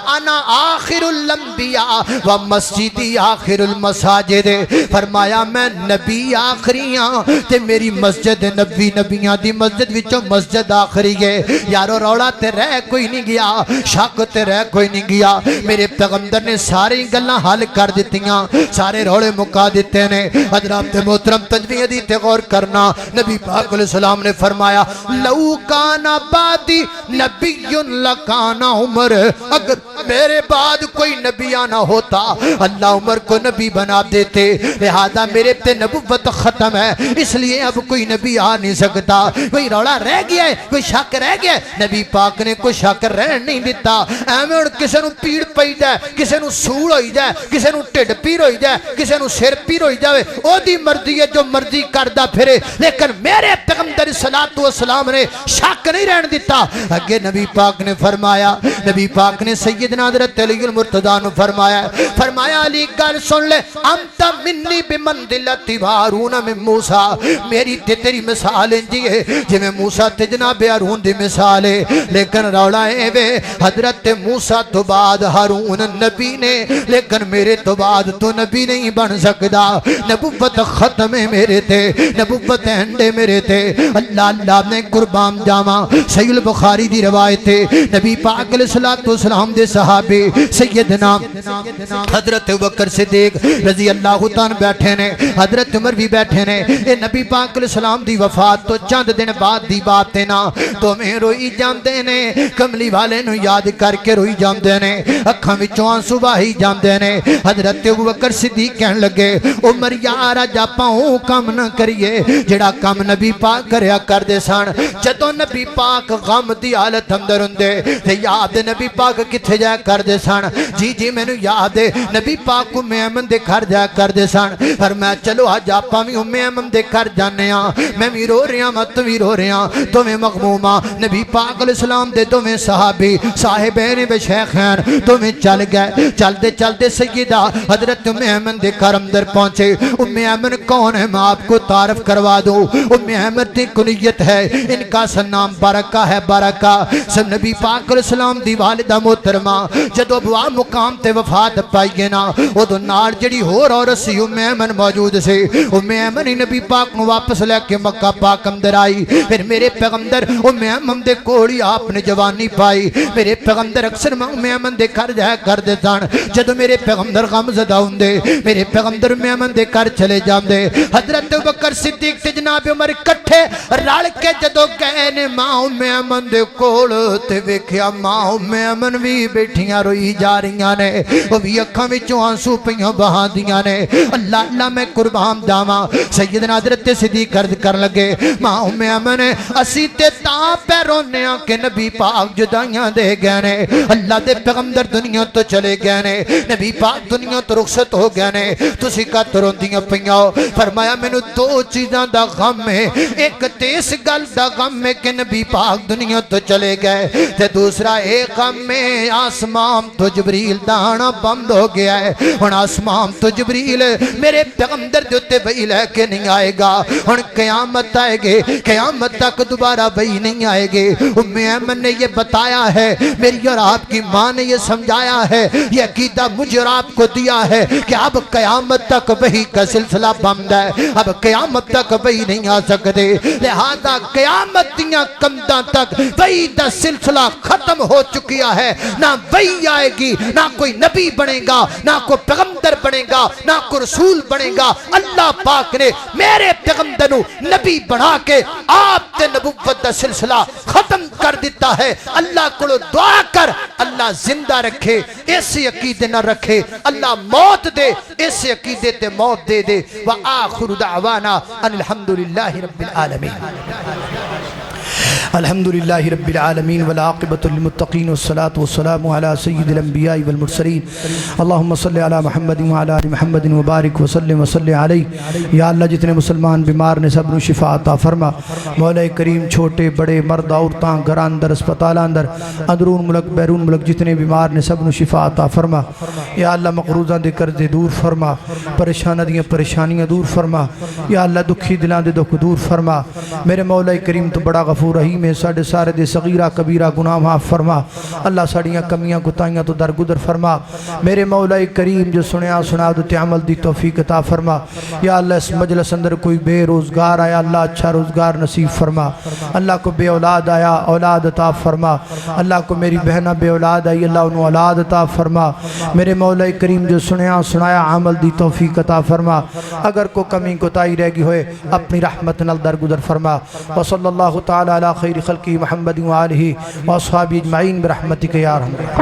انا آخر الانبیاء و مسجدی آخر المساجد فرمایا میں نبی آخری ہاں تے میری مسجد نبیاں نبیاں دی مسجد وچوں مسجد آخری ہے یارو روڑا تے رہ کوئی نہیں گیا شک تے رہ کوئی نہیں گیا میرے پیغمبر نے ساری گلاں حل کر دتیاں سارے روڑے مکا دیتے نے حضرات محترم تجوید حدیث تے غور کرنا نبی پاک علیہ السلام نے فرمایا لو کان بعدی نبی لکان عمر اگر میرے بعد کوئی نبی آنا ہوتا اللہ عمر کو نبی بنا دیتے لہذا میرے تے نبوت ختم ہے اس لیے اب کوئی نبی آ نہیں سکتا کوئی روڑا رہ گیا ہے کوئی شک رہ گیا ہے نبی پاک نے کوئی شک رہ نہیں دیتا ایویں ہن کسے نو پیڑ پئی جائے کسے نو سوڑ ہوئی جائے کسے نو ٹھڈ پیر ہوئی جائے کسے نو سر پیر ہوئی جائے او دی مرضی ہے جو مرضی کردا پھرے لیکن میرے پیغمبر صلوات و سلام نے شک نہیں رہن دیتا اگے نبی پاک نے فرمایا نبی پاک نے سیدنا حضرت علی المرتضیٰ نے فرمایا علی گل سن لے انت منی بمنزلت ہارون من موسیٰ میری تے تیری مثال انجی ہے جی میں موسیٰ تے جناب ہارون دی مثال ہے لیکن روڑا ہے وے حضرت موسیٰ تو بعد ہارون نبی نے لیکن میرے تو بعد تو نبی نہیں بن سکدا نبوت ختم ہے میرے تے نبوت انڈے میرے تے اللہ نے قربان جاواں صحیح البخاری دی روایت ہے نبی پاک علیہ السلام دے صحابی سیدنا حضرت ابوبکر صدیق رضی اللہ تعالیٰ بیٹھے نے حضرت عمر بھی بیٹھے نے اے نبی پاک علیہ السلام دی وفات تو چند دن بعد دی بات ہے نا تو میں روئی جاندے نے کملی والے نو یاد کر کے روئی جاندے نے اکھاں وچوں آنسو بہائی جاندے نے حضرت ابوبکر صدیق کہن لگے عمر یار اج آپاں او کم نہ کریے جڑا کم نبی پاک کریا کردے سن جدوں نبی پاک غم دی حالت اندر ہوندے تے یاد نبی پاک کتھے جایا کردے سن جی مینوں یاد ہے نبی پاک ام ایمن دے گھر جایا کردے سن پر میں چلو اج آپاں وی ام ایمن دے گھر جانے ہاں میں وی رو رہا ہاں تو وی رو رہا ہاں دوویں مغموماں نبی پاک علیہ السلام دے دوویں صحابی صاحبین بشیخین دوویں چل گئے چلتے چلتے سیدہ حضرت ام ایمن دے گھر اندر پہنچے ام ایمن کون ہے میں آپ کو تعارف کروا دوں ام ایمن دی کنیت ہے ان کا نام برکہ ہے برکہ سب نبی پاک علیہ السلام دی والدہ محترمہ جدو بوا مقام تے وفات پائیے نا وہ دو نار جڑی ہور عورت سی ام ایمن موجود سے ام ایمن ہی نبی پاک نو واپس لے کے مکہ پاک اندر آئی پھر میرے پیغمبر ام ایمن دے کوڑی آپ نے جوانی پائی میرے پیغمبر اکثر ام ایمن دے گھر جایا کر دے سن جدو میرے پیغمبر غم زدہ ہوندے میرے پیغمبر ام ایمن دے گھر چلے جاندے حضرت ابوبکر صدیق تے جناب عمر کٹھے رل کے جدو گئے نے ماں ام ایمن دے کول تے ویکھیا ماں ام ایمن وی بیٹھیاں روئی جا رہیاں نے وہ بھی اکھاں وچوں آنسو پیاں بہا دیاں نے اللہ میں قربان جاواں سیدنا حضرت صدیق عرض کر لگے ماں ام ایمن اسی تے تاں پہ رونے ہاں کہ نبی پاک جدائیاں دے گئے نے اللہ دے پیغمبر دنیا تو چلے گئے نے نبی پاک دنیا تو رخصت ہو گئے نے تسی کت روندیاں پیاں فرمایا مینوں دو چیزاں دا غم ہے ایک تے اس گل دا غم ہے کہ نبی پاک دنیا تو چلے گئے تے دوسرا ایک غم ہے آسمان تو جبریل دانا بند ہو گیا ہے ہن آسمان تو جبریل میرے پیغمبر دے تے وہی لے کے نہیں آئے گا ہن قیامت آئے گے قیامت تک دوبارہ وہی نہیں آئے گے ام ایمن نے یہ بتایا ہے میری اور آپ کی ماں نے یہ سمجھایا ہے یہ عقیدہ مجھے اور آپ کو دیا ہے کہ اب قیامت تک وہی کا سلسلہ بند ہے اب قیامت تک وہی نہیں آ سکتے لہذا قیامت دیاں کمداں تک وہی دا سلسلہ ختم ہو چکیا ہے نہ وہی آئے گی نہ کوئی نبی بنے گا نہ کوئی پیغمبر بنے گا نہ کوئی رسول بنے گا اللہ پاک نے میرے پیغمبر نبی بنا کے آپ تے نبوت دا سلسلہ ختم کر دیتا ہے اللہ کو دعا کر اللہ زندہ رکھے ایسے عقیدے نہ رکھے اللہ موت دے ایسے عقیدے تے موت دے دے وآخر دعوانا ان الحمدللہ رب العالمین الحمدللہ رب العالمین والعاقبۃ للمتقین والصلاة والسلام علی سید الانبیاء والمرسلین اللہم صلی علی محمد وعلی آل محمد وبارک وسلم وصلی علیہ یا اللہ جتنے مسلمان بیمار نے سب نو شفا عطا فرما مولا کریم چھوٹے بڑے مرد عورتاں گھراں اندر اسپتالاں اندر اندرون ملک بیرون ملک جتنے بیمار نے سب نو شفا عطا فرما یا اللہ مقروضاں دے قرضے دور فرما پریشاناں دیاں پریشانیاں دور فرما یا اللہ دکھی دلاں دے دکھ دور فرما میرے مولا کریم تو بڑا غفور رحیم کریم ہے ساڑے سارے دے صغیرہ کبیرہ گناہ معاف فرما اللہ ساڑیاں کمیاں کوتاہیاں تو درگزر فرما میرے مولا کریم جو سنیا سنا دے عمل دی توفیق عطا فرما یا اللہ اس مجلس اندر کوئی بے روزگار آیا اللہ اچھا روزگار نصیب فرما اللہ کو بے اولاد آیا اولاد عطا فرما اللہ کو میری بہنہ بے اولاد آئی اللہ انہوں اولاد عطا فرما میرے مولا کریم جو سنیا سنایا عمل دی توفیق عطا فرما اگر کو کمی کوتاہی رہ گئی ہوئے اپنی رحمت نال درگزر فرما وصلی اللہ تعالی علی خیر خلقی محمد وآلہ واصحابہ اجمعین برحمتک یا ارحم